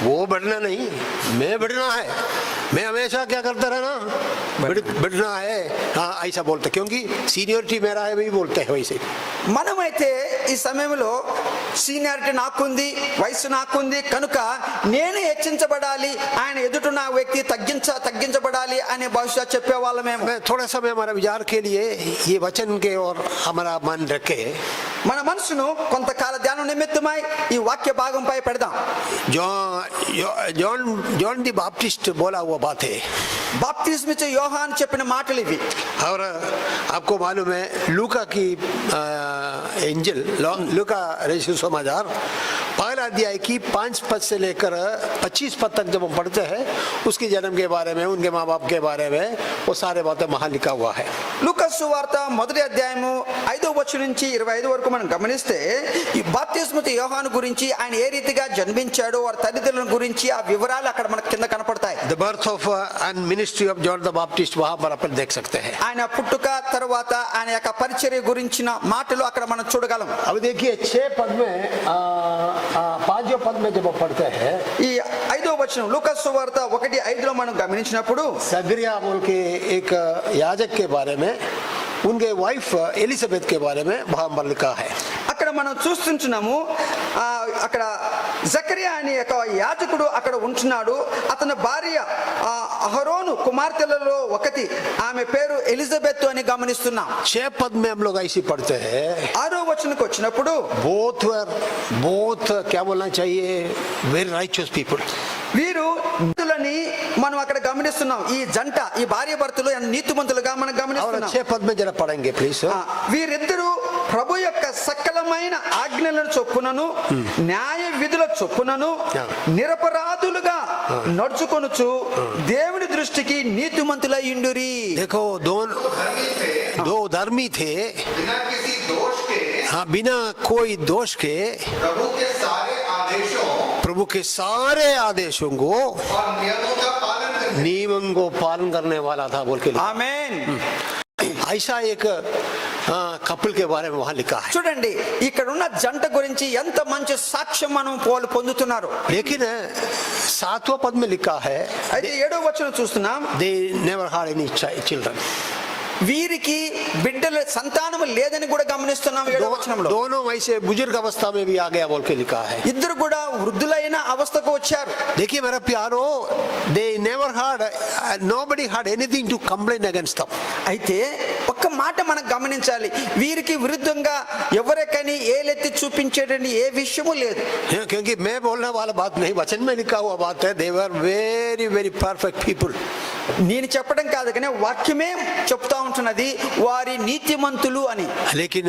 वो बढ़ना नहीं, मैं बढ़ना है. मैं हमेशा क्या करता रहना, बढ़ना है. हाँ ऐसा बोलते, क्योंकि सीनियरिटी मेरा है वही बोलते हैं वैसे. మనమైతే ఈ సమయంలో సీనియారిటీ నాకుంది, వయసు నాకుంది కనుక నేను హెచ్చించబడాలి, ఆయన ఎదుట నా వ్యక్తి తగ్గించబడాలి అనే బహుశా చెప్పేవాళ్ళమేమో. मैं थोड़ा समय हमारा विचार के लिए ये वचन के और हमारा मन रखे. మన మనసును కొంతకాల ధ్యానం నిమిత్తమై ఈ వాక్య భాగంపై పెడదాం. जॉन दी बाप्टिस्ट बोला हुआ बात है. బాప్తిస్మ ఇచ్చే యోహాను చెప్పిన మాటలు ఇవి. और आपको मालूम है लूका की एंजल लूका रचित समाचार 1 अध्याय की 5 पद से लेकर 25 पद तक जब हम पढ़ते हैं उसके जन्म के बारे में, उनके माँ बाप के बारे में वो सारे बातें वहां लिखा हुआ है. లూకా సువార్త 1వ అధ్యాయము 5వ వచనం నుంచి 25 వరకు మనం గమనిస్తే ఈ బాప్తిస్మ ఇచ్చే యోహాను గురించి, ఆయన ఏ రీతిగా జన్మించాడో, వారి తల్లిదండ్రుల గురించి ఆ వివరాలు అక్కడ మనకు కింద కనపడతాయి. The birth of and ministry of John the Baptist वहां पर अपन देख सकते हैं. ఆయన పుట్టుక తర్వాత ఆయన యొక్క పరిచర్య గురించిన మాటలు అక్కడ మనం చూడగలం. अब देखिए 6 पद में 5 पद में जब हम पढ़ते हैं ఈ 5వ వచనం లూకా సువార్త 1:5లో మనం గమనించినప్పుడు सगरिया बोल के एक याजक के बारे में, उनके वाइफ एलिजाबेथ के बारे में वहां पर लिखा है. అక్కడ మనం చూస్తుంటున్నాము అక్కడ జకరియా అనే ఒక యాజకుడు అక్కడ ఉంటున్నాడు. అతని భార్య అహరోను కుమార్తెలలో ఒకటి, ఆమె పేరు ఎలిజబెత్ అని గమనిస్తున్నాం. 6 पद में हम लोग ऐसे पढ़ते हैं 6వ వచనంకి వచ్చినప్పుడు both क्या बोलना चाहिए, very righteous people. వీరు నీతిమంతులని మనం అక్కడ గమనిస్తున్నాం. ఈ జంట, ఈ భార్య భర్తలు నీతిమంతులుగా మనం और గమనిస్తున్నాం. 6 पद में जरा पढ़ेंगे प्लीज. వీరిద్దరూ ప్రభు యొక్క సకలమైన ఆజ్ఞలను చొప్పునను న్యాయ విధుల చొప్పునను నిరపరాధులుగా నడుచుకొనుచు దేవుని దృష్టికి నీతిమంతులై ఉండురి. देखो दो धर्मी थे, बिना किसी दोष के हाँ बिना कोई दोष के प्रभु के सारे आदेशों को और नियमों को पालन करने वाला था बोल के लिखा. ఆమేన్. ऐसा एक कपल के बारे में वहां लिखा है. చూడండి ఇక్కడ ఉన్న జంట గురించి ఎంత మంచి సాక్ష్యం మనం పొందుతున్నారు. लेकिन 7वें पद में लिखा है అయితే 7వ వచనం చూస్తున్నాం, they never had any children. వీరికి బిడ్డల సంతానం లేదని కూడా గమనిస్తున్నాం. 7వ వచనంలో दोनों ऐसे बुजुर्ग अवस्था में भी आ गया बोल के लिखा है. ఇద్దరు కూడా వృద్ధులైన అవస్థకు వచ్చారు. देखिए मेरा प्यारो, they never had nobody had anything to complain against them. అయితే ఒక్క మాట మనం గమనించాలి, వీరికి విరుద్ధంగా ఎవరికని ఏలెత్తి చూపించేటని ఏ విషయము లేదు. क्योंकि मैं बोलने वाला बात नहीं, वचन में लिखा हुआ बात है. they were very very perfect people. నేను చెప్పడం కాదు కానీ వాక్యమే చెప్తా ఉంటున్నది వారి నీతిమంతులు అని. लेकिन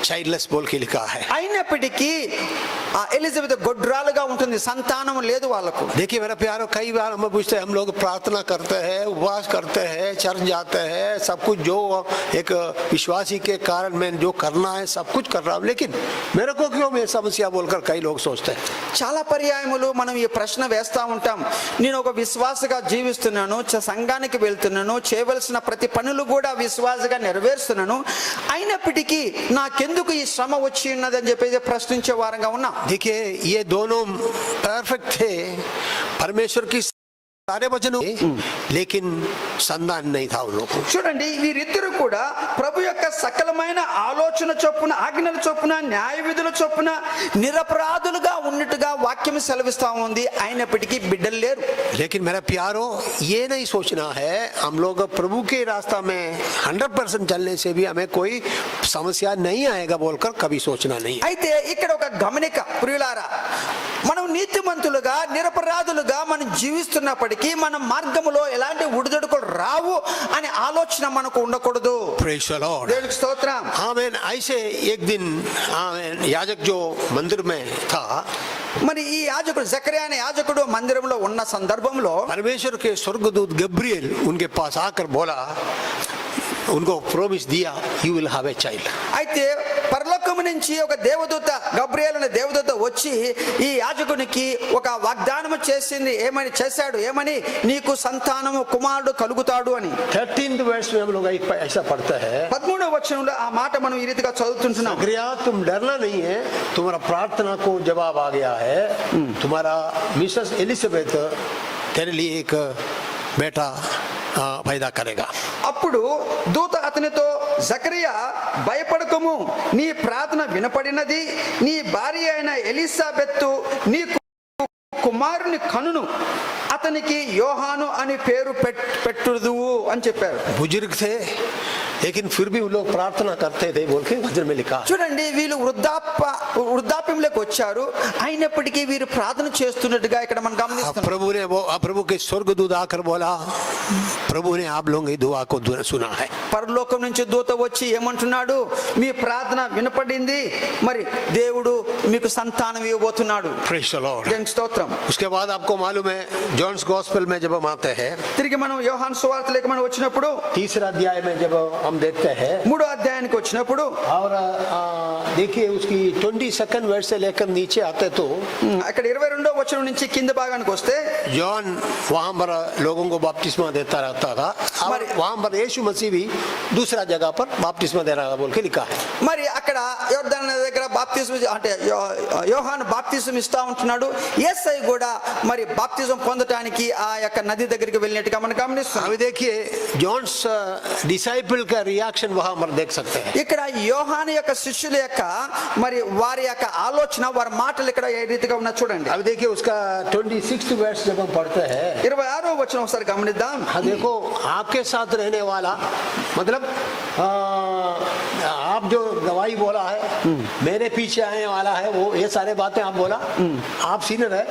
चाइल्डलेस बोल के लिखा है. అయినప్పటికీ ఆ ఎలిజబెత్ గొడ్రాలుగా ఉంటుంది, సంతానం లేదు వాళ్ళకు. देखिए मेरा प्यारो, कई बार हम पूछते हैं, हम लोग प्रार्थना करते हैं, उपवास करते हैं, चर्च जाते हैं, सब कुछ जो एक विश्वासी के कारण मैं जो करना है सब कुछ कर रहा हूँ, लेकिन मेरे को क्यों मैं समस्या बोलकर कई लोग सोचते हैं. చాలా పర్యాయములు మనం ఈ ప్రశ్న వేస్తా ఉంటాం. నేను ఒక విశ్వాసగా జీవిస్తున్నాను, సంఘ సంఘానికి వెళ్తున్నాను, చేయవలసిన ప్రతి పనులు కూడా విశ్వాసగా నెరవేరుస్తున్నాను, అయినప్పటికీ నాకెందుకు ఈ శ్రమ వచ్చి ఉన్నది అని చెప్పేసి ప్రశ్నించే వారంగా ఉన్నాం. देखिए ये दोनों परफेक्ट थे, परमेश्वर की सारे वचन, लेकिन संधान नहीं था उन लोगों को. చూడండి, వీరిద్దరు కూడా ప్రభు యొక్క సకలమైన ఆలోచన చొప్పున, ఆజ్ఞల చొప్పున, న్యాయ విధుల చొప్పున నిరపరాధులుగా ఉన్నట్టుగా వాక్యం సెలవిస్తా ఉంది. అయినప్పటికీ బిడ్డలు లేరు. लेकिन मेरा प्यारो, ये नहीं सोचना है हम लोग प्रभु के रास्ता में 100% चलने से भी हमें कोई समस्या नहीं आएगा बोलकर कभी सोचना नहीं है. అయితే ఇక్కడ ఒక గమనిక ప్రియులారా, మనం నీతిమంతులుగా నిరపరాధులుగా మనం జీవిస్తున్నప్పటికీ మన మార్గములో ఎలాంటి ఉడుదడుకులు రావు అనే ఆలోచన మనకు ఉండకూడదు. Praise the Lord. దేవునికి స్తోత్రం. आमेन. ऐसे एक दिन आमेन याजक जो मंदिर में था, మరి ఈ యాజకుడు జకర్యా అనే యాజకుడు మందిరంలో ఉన్న సందర్భంలో परमेश्वर के स्वर्गदूत गब्रिएल उनके पास आकर बोला, उनको प्रॉमिस दिया, you will have a child. అయితే పరలోకము నుంచి ఒక దేవదూత, గబ్రియేల్ అనే దేవదూత వచ్చి ఈ యాజకునికి ఒక వాగ్దానం చేసింది. ఏమని నీకు సంతానము, కుమారుడు కలుగుతాడు అని. 13th वर्ष में हम लोग ऐसा पढ़ते हैं, 13వ వచనంలో ఆ మాట మనం ఈ రీతిగా చదువుతుంటున్నాం. जकरिया तुम डरना नहीं है, तुम्हारा प्रार्थना को जवाब आ गया है, तुम्हारा मिसेस एलिजाबेथ तेरे लिए एक बेटा पैदा करेगा. అప్పుడు దూత అతనితో, జకరియా భయపడకము, నీ ప్రార్థన వినపడినది, నీ భార్య అయిన ఎలిజబెత్తు నీ కుమారుని కనును, అతనికి యోహాను అని పేరు పెట్టుదువు అని చెప్పారు. बुजुर्ग थे लेकिन फिर भी वो लोग प्रार्थना करते थे बोल के वचन में लिखा. చూడండి, వీళ్ళు వృద్ధాప్యంలోకి వచ్చారు, అయినప్పటికీ వీరు ప్రార్థన చేస్తున్నట్టుగా ఇక్కడ మనం గమనిస్తున్నాం. प्रभु के स्वर्गदूत आकर बोला, प्रभु ने आप लोगों की दुआ को सुना है. పరలోకం నుంచి దూత వచ్చి ఏమంటున్నాడు, మీ ప్రార్థన వినపడింది, మరి దేవుడు మీకు సంతానం ఇవ్వబోతున్నాడు. Praise the Lord. దేవునికి స్తోత్రం. उसके बाद आपको मालूम है जॉन्स गॉस्पेल में जब हम आते हैं, తిరిగి మనం యోహాను సువార్త లేఖ మనం వచ్చినప్పుడు, 3रा अध्याय में जब हम देखते हैं, 3వ అధ్యాయానికి వచ్చినప్పుడు, और देखिए उसकी 22nd वर्ष से लेकर नीचे आते तो అక్కడ 22వ వచనం నుంచి కింద భాగానికి వస్తే, जॉन वहां पर लोगों को बपतिस्मा देता रहता था, और वहां पर यीशु मसीह भी दूसरा जगह पर बपतिस्मा दे रहा बोल के लिखा है. మరి అక్కడ యోర్దాను నది దగ్గర బాప్తిజం, అంటే యోహాను బాప్తిజం ఇస్తా ఉంటున్నాడు. యేసై కూడా మరి బాప్తిజం పొందటానికి ఆ యొక్క నది దగ్గరికి వెళ్ళినట్టుగా మనం గమనిస్తాం. अभी देखिए जॉन्स डिसाइपल का रिएक्शन वहां पर देख सकते हैं. ఇక్కడ యోహాను యొక్క శిష్యుల యొక్క మరి వారి యొక్క ఆలోచన, వారి మాటలు ఇక్కడ ఏ రీతిగా ఉన్నా చూడండి. अब देखिए उसका 26th वर्ष जब हम पढ़ते हैं, 26వ వచనం ఒకసారి గమనిద్దాం. देखो आपके साथ रहने वाला, मतलब आप जो गवाही बोला है, मेरे पीछे आने वाला है, वो ये सारे बातें आप बोला, आप सीनियर है,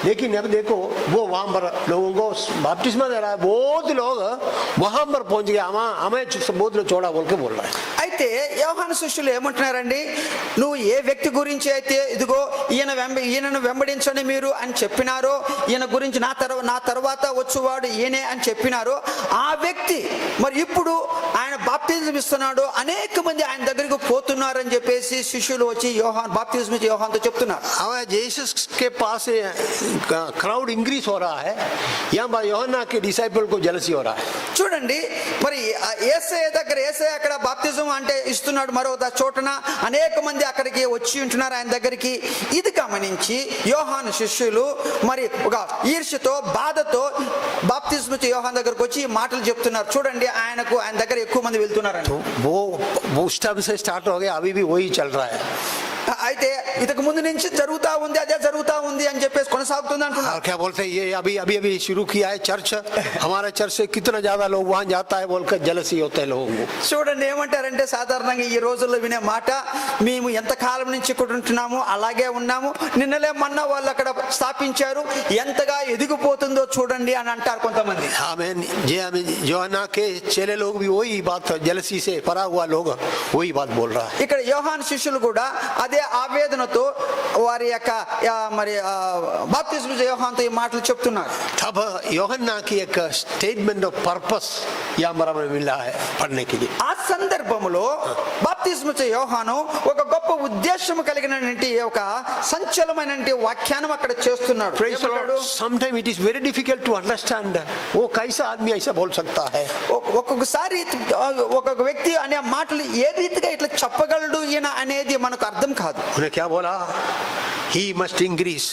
लेकिन अब देखो वो वहां पर लोगों को बपतिस्मा दे रहा है, बहुत लोग वहां पर पहुंच गए, हमें बहुत लोग छोड़ा बोल के बोल रहा है. అయితే యోహాను శిష్యులు ఏమంటున్నారండి, నువ్వు ఏ వ్యక్తి గురించి అయితే ఇదిగో ఈయనను వెంబడించండి మీరు అని చెప్పినారో, ఈయన గురించి నా తర్వాత వచ్చేవాడు ఈయనే అని చెప్పినారో, ఆ వ్యక్తి మరి ఇప్పుడు ఆయన బాప్తిజం ఇస్తున్నాడు, అనేక మంది ఆయన దగ్గరికి పోతున్నారని చెప్పేసి శిష్యులు వచ్చి బాప్తిజం ఇచ్చి యోహానుతో చెప్తున్నారు. जीसस के पास क्राउड इंक्रीज हो रहा है, यहाँ पर यूहन्ना के डिसाइपल को जेलसी हो रहा है. చూడండి, మరి యేసయ్య దగ్గర, యేసయ్య అక్కడ బాప్తిజం అంటే ఇస్తున్నాడు, మరో చోటన అనేక మంది అక్కడికి వచ్చి ఉంటున్నారు ఆయన దగ్గరికి. ఇది గమనించి యోహాను శిష్యులు మరి ఒక ఈర్ష్యతో, బాధతో బాప్తిజం ఇచ్చే యోహాను దగ్గరకు వచ్చి ఈ మాటలు చెప్తున్నారు. చూడండి, ఆయన దగ్గర ఎక్కువ మంది వెళ్తున్నారు. वो उस टाइम से स्टार्ट हो गया, अभी भी वही चल रहा है. అయితే ఇంతకు ముందు నుంచి జరుగుతా ఉంది, అదే జరుగుతా ఉంది అని చెప్పేసి కొనసాగుతుంది అంటున్నారు. क्या बोलते हैं, ये अभी शुरू किया है चर्च, हमारे चर्च से कितना ज्यादा लोग वहां जाता है बोलकर जलसी होते हैं लोगों को. చూడండి ఏమంటారంటే, సాధారణంగా ఈ రోజుల్లో వినే మాట, మేము ఎంత కాలం నుంచి ఇక్కడ ఉంటున్నాము, అలాగే ఉన్నాము, నిన్నలే మొన్న వాళ్ళు అక్కడ స్థాపించారు, ఎంతగా ఎదిగిపోతుందో చూడండి అని అంటారు కొంతమంది. आमीन. यूहन्ना के चेले लोग भी वही बात, जलसी से परा हुआ लोग वही बात बोल रहा है. ఇక్కడ యోహాను శిష్యులు కూడా అదే ఆవేదనతో వారి యొక్క మరి బాప్తిస్మ యోహానుతో ఈ మాటలు చెప్తున్నారు. तब यूहन्ना की एक स्टेटमेंट ऑफ पर्पस यहाँ हमें मिला है पढ़ने के लिए. ఆ సందర్భంలో బాప్తిస్మ బాప్తిస్మిచ్చే యోహాను ఒక గొప్ప ఉద్దేశం కలిగినటువంటి ఒక సంచలనమైన వ్యాఖ్యానం అక్కడ చేస్తున్నాడు. Praise the Lord. Sometimes it is very difficult to understand. वो कैसा आदमी ऐसा बोल सकता है? ఒక్కొక్కసారి ఒక్కొక్క వ్యక్తి అనే మాటలు ఏ రీతిగా ఇట్లా చెప్పగలడు ఈయన అనేది మనకు అర్థం కాదు. उन्हें क्या बोला? He must increase,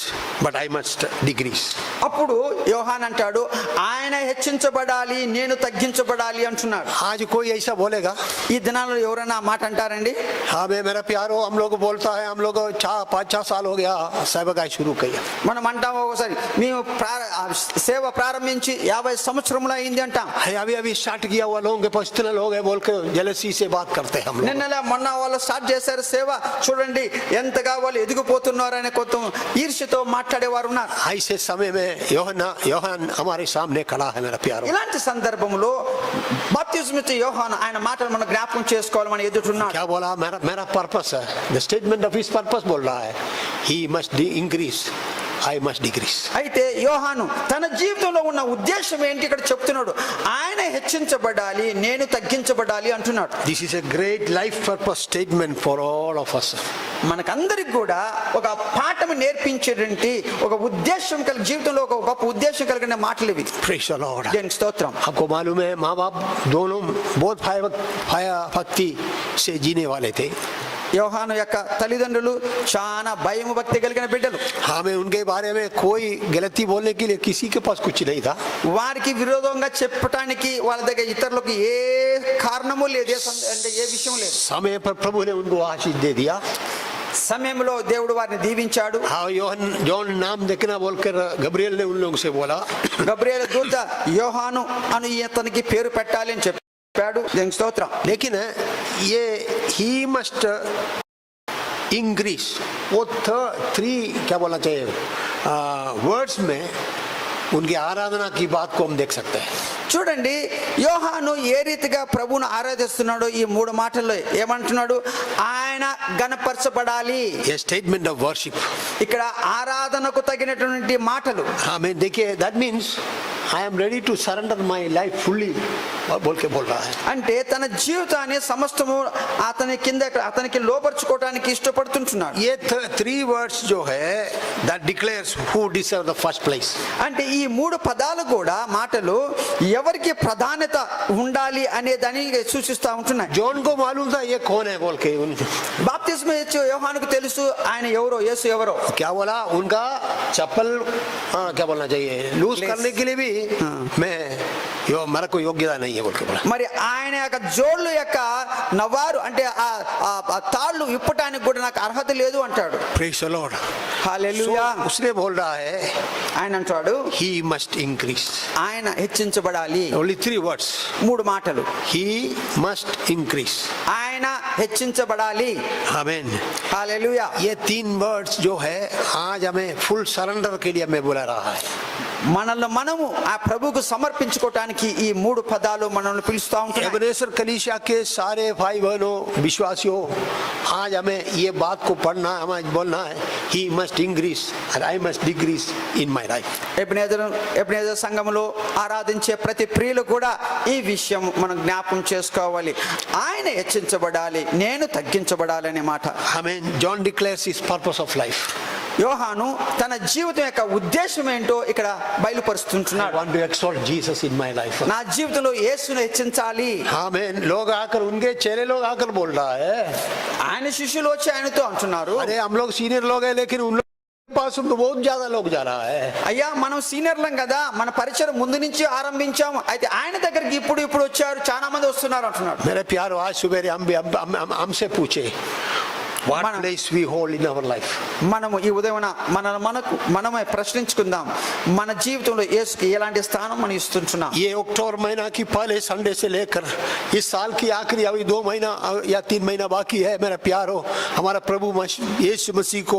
but I must decrease. అప్పుడు యోహాన్ అంటాడు ఆయన హెచ్చించబడాలి నేను తగ్గించబడాలి అంటున్నాడు. आज कोई ऐसा बोलेगा? ఈ దినాల్లో ఎవరైనా ఆ మాట అంటారండి? हाँ मैं मेरा प्यारो हम लोग बोलता है हम लोग 5-6 साल हो गया सेवकाई शुरू किया. మనం అంటాం ఒకసారి మేము సేవ ప్రారంభించి 50 సంవత్సరములు అయింది అంటాం. अभी स्टार्ट किया हुआ लोग इतने लोग है बोल के जेलसी से बात करते हैं हम लोग. నిన్నలే మొన్న వాళ్ళు స్టార్ట్ చేశారు సేవ, చూడండి ఎంతగా వాళ్ళు ఎదిగిపోతున్నారు అనే కొంత ఈర్ష్యతో మాట్లాడేవారు ఉన్నారు. ऐसे समय में యోహాన్ हमारे सामने खड़ा है मेरा प्यारो. ఇలాంటి సందర్భంలో బాప్తిస్మిచ్చే యోహాను ఆయన మాటలు మనం జ్ఞాపకం చేసుకోవాలి. మన ఎదుటున్నాడు. क्या बोला? मेरा पर्पस है. The statement of his purpose बोल रहा है ही must increase I must decrease. అయితే యోహాను తన జీవితంలో ఉన్న ఉద్దేశం ఏంటి ఇక్కడ చెప్తున్నాడు. ఆయన హెచ్చించబడాలి నేను తగ్గించబడాలి అంటున్నాడు. This is a great life purpose statement for all of us. మనకందరికి కూడా ఒక పాఠం నేర్పించేటువంటి ఒక ఉద్దేశం కలిగి జీవితంలో ఒక గొప్ప ఉద్దేశం కలిగిన మాటలు ఇవి. Praise the Lord. దేవునికి స్తోత్రం. आपको मालूम है माँ बाप दोनों बहुत भक्ति से जीने वाले थे. యోహాను యొక్క తల్లిదండ్రులు చాలా భయం భక్తి కలిగిన బిడ్డలు. हमें उनके बारे में कोई गलती बोलने के लिए किसी के पास कुछ नहीं था. వారికి విరోధంగా చెప్పటానికి వాళ్ళ దగ్గర ఇతరులకు ఏ కారణము లేదు, అంటే ఏ విషయం లేదు. समय पर प्रभु ने उनको आशीष दे दिया. సమయంలో దేవుడు వారిని దీవించాడు. हाँ जॉन नाम देखना बोलकर गब्रियल ने उन लोगों से बोला. గబ్రియేలు దూత యోహాను అని ఇతనికి పేరు పెట్టాలి అని చెప్పాడు. దేవునికి స్తోత్రం. लेकिन ये ही मस्ट इंक्रीज वो 3 क्या बोलना चाहिए वर्ड्स में उनकी आराधना की बात को हम देख सकते हैं. చూడండి యోహాను ఏ రీతిగా ప్రభువును ఆరాధిస్తున్నాడో ఈ 3 మాటల్లో ఏమంటున్నాడు? ఆయన గణపరచబడాలి. ये स्टेटमेंट ऑफ वर्शिप. ఇక్కడ ఆరాధనకు తగినటువంటి మాటలు. हमें देखिए that means I am ready to surrender my life fully बोल के बोल रहा है. అంటే తన జీవితాన్ని సమస్తము అతని కింద అతనికి లోపరుచుకోవడానికి ఇష్టపడుతుంటున్నాడు. ये 3 वर्ड्स जो है that declares who deserve the first place. అంటే ఈ 3 పదాలు కూడా మాటలు ఎవరికి ప్రాధాన్యత ఉండాలి అనే దాన్ని సూచిస్తా ఉంటున్నాయి. जॉन को मालूम था ये कौन है बोल के. బాప్తిస్మం ఇచ్చే యోహానుకు తెలుసు ఆయన ఎవరో, యేసు ఎవరో. क्या बोला? उनका चप्पल क्या बोलना चाहिए लूज करने के लिए भी मैं मेरा कोई योग्यता नहीं है बोल के बोला. మరి ఆయన యొక్క జోళ్ళు యొక్క నవారు అంటే ఆ తాళ్ళు ఇప్పటానికి కూడా నాకు అర్హత లేదు అంటాడు. Praise the Lord. హల్లెలూయా. उसने बोल रहा है ఆయన అంటాడు he must increase. ఆయన హెచ్చించబడాలి. Only 3 words. 3 మాటలు. he must increase. ఆయన హెచ్చించబడాలి. आमीन. హల్లెలూయా. ये 3 वर्ड्स जो है आज हमें फुल सरेंडर के लिए हमें बुला रहा है. మనల్ని మనము ఆ ప్రభువుకు సమర్పించుకోవడానికి ఈ 3 పదాలు మనల్ని పిలుస్తా ఉంటాయి. एबनेजर कलीसिया के सारे भाई बहनों विश्वासियों आज हमें ये बात को पढ़ना है, हमें बोलना है he must increase and I must decrease in my life. Ebenezer సంఘములో ఆరాధించే ప్రతి ప్రియులు కూడా ఈ విషయం మనం జ్ఞాపకం చేసుకోవాలి. ఆయన హెచ్చించబడాలి నేను తగ్గించబడాలి అనే మాట. आमीन. John declares his purpose of life. యోహాను తన జీవితం యొక్క ఉద్దేశం ఏంటో ఇక్కడ I బయలుపరుస్తున్నాడు. want to exalt Jesus in my life. నా జీవితంలో యేసును హెచ్చించాలి. आमीन. लोग आकर उनके चेले लोग आकर बोल रहा है ఆయన శిష్యులు వచ్చి ఆయనతో అంటున్నారు, अरे हम लोग सीनियर लोग हैं लेकिन उन लोग के पास तो बहुत ज्यादा लोग जा रहा है. అయ్యా మనం సీనియర్లం కదా, మన పరిచయం ముందు నుంచి ఆరంభించాము, అయితే ఆయన దగ్గరికి ఇప్పుడు వచ్చారు, చాలా మంది వస్తున్నారు అంటున్నాడు. मेरे प्यारो आज सुबह हमसे पूछे what place we hold in our life. మనము ఈ ఉదయం మనమే ప్రశ్నించుకుందాం, మన జీవితంలో యేసుకి ఎలాంటి స్థానం మనం ఇస్తున్నాం. ये अक्टूबर महीना की पहले संडे से लेकर इस साल की आखिरी अभी 2 महीना या 3 महीना बाकी है. मेरा प्यारो हमारा प्रभु यीशु मसीह को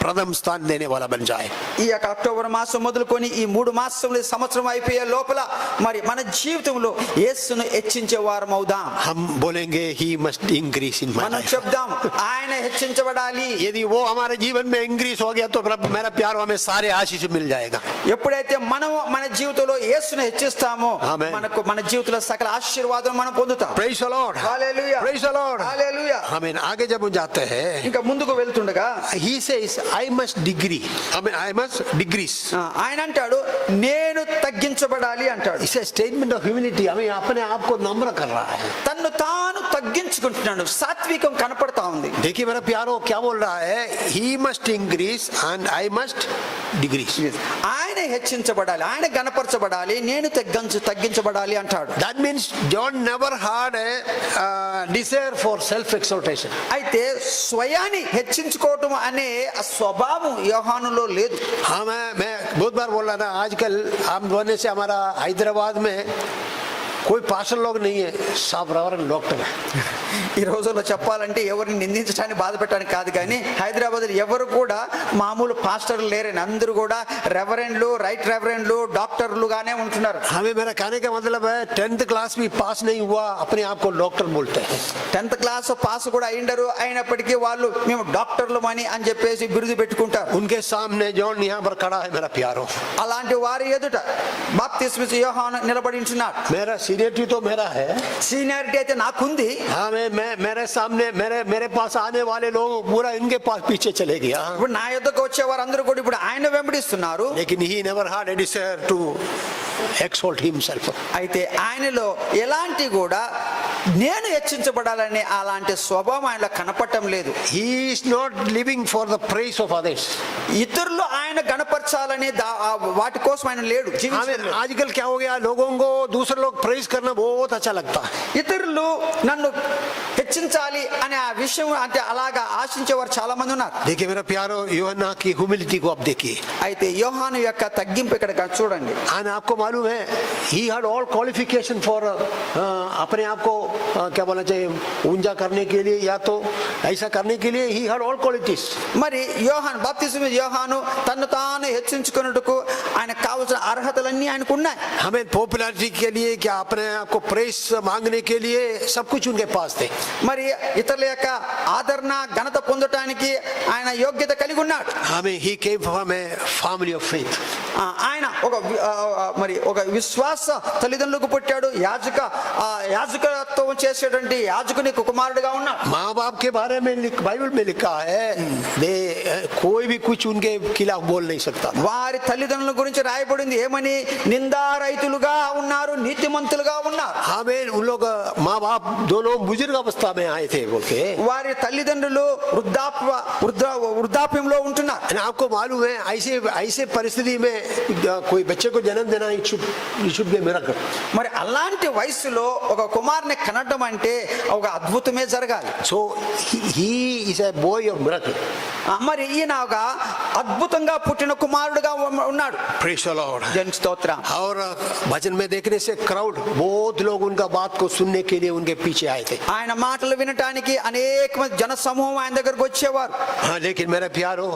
प्रथम स्थान देने वाला बन जाए. ఈ యొక్క అక్టోబర్ మాసం మొదలుకొని ఈ 3 మాసములు సంవత్సరం అయిపోయే లోపల మరి మన జీవితంలో యేసును హెచ్చించే వారం అవుదాం. हम बोलेंगे he must increase in my మనం life. చెప్దాం ఆయన హెచ్చించబడాలి. यदि वो हमारे जीवन में इंक्रीज हो गया तो मेरा प्यार हमें सारे आशीष मिल जाएगा. ఎప్పుడైతే మనం మన జీవితంలో యేసుని హెచ్చిస్తామో Amen. మనకు మన జీవితంలో సకల ఆశీర్వాదం మనం పొందుతాం. Praise the Lord. Hallelujah. Praise the Lord. హల్లెలూయా. हमें आगे जब हम जाते हैं, ఇంకా ముందుకు వెళ్తుండగా he says I must degree. I must decrease. ఆయన అంటాడు నేను తగ్గించబడాలి అంటాడు. It's a statement of humility. हमें अपने आप को नम्र कर रहा है. తన్ను తాను తగ్గించుకుంటున్నాడు. సాత్వికం కనపడతా ఉంది. देखिए मेरा प्यारो क्या बोल रहा है, he must increase and I must decrease. ఆయన హెచ్చించబడాలి, ఆయన గణపరచబడాలి, నేను తగ్గించబడాలి అంటాడు. That means John never had a desire for self exaltation. అయితే స్వయాన్ని హెచ్చించుకోవటం అనే ఆ స్వభావం యోహానులో లేదు. हाँ मैं बहुत बार बोल रहा था, आजकल हम बोलने से हमारा हैदराबाद में कोई पास्टर लोग नहीं है, सब रेवरेंड डॉक्टर है. ఈ రోజుల్లో చెప్పాలంటే ఎవరిని నిందించడానికి బాధ పెట్టడానికి కాదు, కానీ హైదరాబాద్ ఎవరు కూడా మామూలు పాస్టర్లు లేరని, అందరూ కూడా రెవరెండ్లు, రైట్ రెవరెండ్లు, డాక్టర్లుగానే ఉంటున్నారు. हमें मेरा कहने का मतलब है 10th क्लास भी पास नहीं हुआ अपने आप को डॉक्टर बोलते हैं. 10th క్లాస్ పాస్ కూడా అయిండరు, అయినప్పటికీ వాళ్ళు మేము డాక్టర్లు అని చెప్పేసి బిరుదు పెట్టుకుంటారు. उनके सामने जॉन यहाँ पर खड़ा है मेरा प्यारो. అలాంటి వారి ఎదుట బాప్తిస్మిచ్చే యోహాను నిలబడి ఉంటున్నాడు. मेरा सीनियरिटी तो मेरा है. సీనియారిటీ అయితే నాకుంది. हाँ मैं मेरे सामने मेरे पास आने वाले लोग पूरा इनके पास पीछे चले गया. ఇప్పుడు నా యొద్దకు వచ్చే వారందరూ కూడా ఇప్పుడు ఆయన వెంబడిస్తున్నారు. लेकिन he never had a desire to exalt himself. అయితే ఆయనలో ఎలాంటి కూడా నేను హెచ్చించబడాలనే అలాంటి స్వభావం ఆయనలో కనపడటం లేదు. He is not living for the praise of others. ఇతరులు ఆయన గణపరచాలని వాటి కోసం ఆయన లేడు, జీవించలేదు. आजकल क्या हो गया, लोगों को दूसरे लोग प्रेज करना बहुत अच्छा लगता है. ఇతరులు నన్ను హెచ్చించాలి అనే ఆ విషయం అంటే అలాగా ఆశించేవారు చాలా మంది ఉన్నారు. देखिए मेरा प्यारो, यूहन्ना की ह्यूमिलिटी को आप देखिए. అయితే యోహాను యొక్క తగ్గింపు ఇక్కడ చూడండి. और आपको मालूम है, he had all qualification for अपने आप को क्या बोलना चाहिए, ऊंचा करने के लिए या तो ऐसा करने के लिए he had all qualities. మరి యోహాను బాప్తిస్మ యోహాను తన్ను తాను హెచ్చించుకున్నట్టుకు ఆయన కావాల్సిన అర్హతలన్నీ ఆయనకు ఉన్నాయి. हमें पॉपुलैरिटी के लिए, क्या अपने आप को प्रेस मांगने के लिए सब कुछ उनके पास थे. మరి ఇతరుల యొక్క ఆదరణ ఘనత పొందటానికి ఆయన యోగ్యత కలిగి ఉన్నాడు. हमें he came from a family of faith. ఆయన ఒక విశ్వాస తల్లిదండ్రులకు పుట్టాడు. యాజకత్వం చేసేటువంటి యాజకుని కుమారుడుగా ఉన్నాడు. माँ बाप के बारे में बाइबल में लिखा है, कोई भी कुछ उनके खिलाफ बोल नहीं सकता. వారి తల్లిదండ్రుల గురించి రాయబడింది ఏమని, నిందారహితులుగా ఉన్నారు, నీతిమంతులుగా ఉన్నారు. हमें उन लोग माँ बाप दोनों बुजुर्ग अवस्था में आए थे बोल के. వారి తల్లిదండ్రులు వృద్ధాప్యంలో ఉంటున్నారు. आपको मालूम है, ऐसे परिस्थिति में कोई बच्चे को जन्म देना should be a miracle. మరి అలాంటి వయసులో ఒక కుమారుని కనడం అంటే ఒక అద్భుతమే జరగాలి. So he is a boy of miracle. మరి ఈయన ఒక అద్భుతంగా పుట్టిన కుమారుడుగా ఉన్నాడు. Praise the Lord. జన్ స్తోత్రం. और भजन में देखने से क्राउड बहुत लोग उनका बात को सुनने के लिए उनके पीछे आए थे. ఆయన మాటలు వినటానికి అనేక మంది జన సమూహం ఆయన దగ్గరకు వచ్చేవారు. हाँ, लेकिन मेरा प्यारो,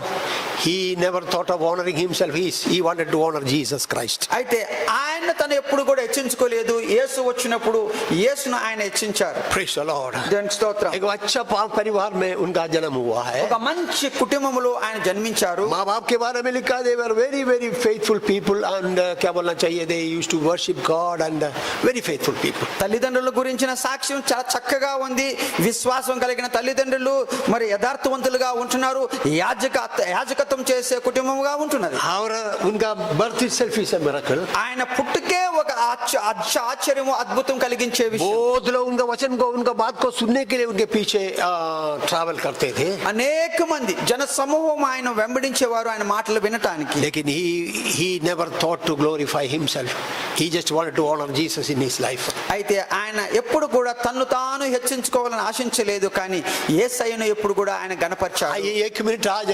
he never thought of honoring himself. He wanted to honor Jesus Christ. అయితే ఆయన తను ఎప్పుడు కూడా హెచ్చించుకోలేదు. యేసు వచ్చినప్పుడు యేసును ఆయన హెచ్చించారు. Praise the Lord. జన్ స్తోత్రం. एक अच्छा परिवार में उनका जन्म हुआ है. ఒక మంచి కుటుంబంలో ఆయన జన్మించారు. माँ बाप के बारे में लिखा, they were very very faithful people and क्या बोलना चाहिए, they used to worship God and very faithful people. తల్లిదండ్రుల గురించిన సాక్ష్యం చాలా చక్కగా ఉంది. విశ్వాసం కలిగిన తల్లిదండ్రులు, మరి యథార్థవంతులుగా ఉంటున్నారు. యాజకత్వం చేసే కుటుంబంగా ఉంటున్నది. और उनका birth itself is a miracle. ఆయన పుట్టుకే ఒక ఆశ్చర్యము, అద్భుతం కలిగించే విషయం. बहुत लोग उनका वचन को, उनका बात को सुनने के लिए उनके पीछे ट्रैवल करते थे. అనేక మంది జన సమూహం ఆయన వెంబడించేవారు ఆయన మాటలు వినటానికి. लेकिन he never thought to glorify himself. He just wanted to honor Jesus in his life. అయితే ఆయన ఎప్పుడు కూడా తన్ను తాను హెచ్చించుకోవాలని ఆశించలేదు, కానీ యేసయ్యను ఎప్పుడు కూడా ఆయన గణపరిచాడు. आइए एक मिनट, आज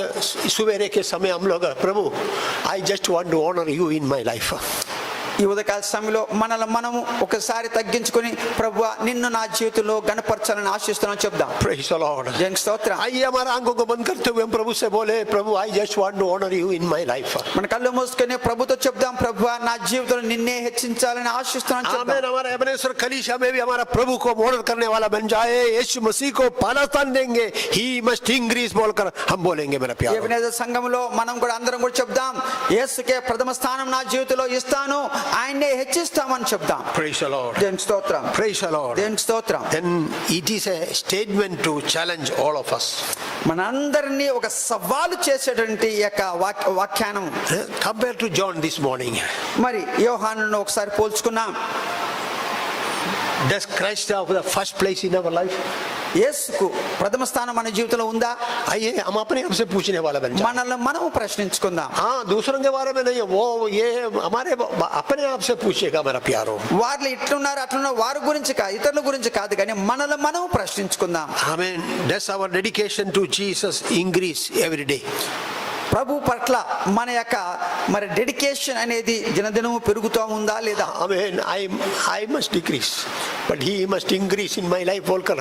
सवेरे के समय हम लोग, प्रभु I just want to honor you in my life. ఈ ఉదయకాల సమయంలో మనల్ని మనము ఒకసారి తగ్గించుకొని ప్రభువా నిన్ను నా జీవితంలో గణపరచాలని ఆశిస్తున్నాను చెప్దాం. Praise the Lord. దేవునికి స్తోత్రం. आइए हमारा आंखों को बंद करते हुए हम प्रभु से बोले, प्रभु I just want to honour you in my life. మన కళ్ళు మూసుకొని ప్రభుతో చెప్దాం, ప్రభువా నా జీవితంలో నిన్నే హెచ్చించాలని ఆశిస్తున్నాను చెప్దాం. आमेन. हमारा एबनेजर कलीसिया में भी हमारा प्रभु को ऑनर करने वाला बन जाए. यीशु मसीह को पहला स्थान देंगे. ही मस्ट इंक्रीज बोलकर हम बोलेंगे मेरा प्यार. ఎబెనేజర్ సంఘంలో మనం కూడా అందరం కూడా చెప్దాం, యేసుకే ప్రథమ స్థానం నా జీవితంలో ఇస్తాను, ఆయన్నే హెచ్చిస్తామని చెప్దాం. Praise the Lord. దేవునికి స్తోత్రం. Praise the Lord. దేవునికి స్తోత్రం. Then it is a statement to challenge all of us. మనందరినీ ఒక సవాలు చేసేటువంటి ఈ యొక్క వాక్యానం. Compare to John this morning. మరి యోహానును ఒకసారి పోల్చుకున్నాం. Does Christ have the first place in our life? యేసుకు ప్రథమ స్థానం మన జీవితంలో ఉందా? आइए हम अपने आप से पूछने वाला बन जाए. మనల్ని మనం ప్రశ్నించుకుందాం. हाँ, दूसरों के बारे में नहीं है, वो ये हमारे अपने आप से पूछेगा मेरा प्यारो. వాళ్ళు ఇట్లున్నారు అట్లున్నారు వారి గురించి కాదు, ఇతరుల గురించి కాదు, కానీ మనల్ని మనం ప్రశ్నించుకుందాం. Amen. Does our dedication to Jesus increase every day? ప్రభు పట్ల మన యొక్క మరి డెడికేషన్ అనేది దినదినము పెరుగుతూ ఉందా లేదా? Amen. I must decrease, but He must increase in my life. बोलकर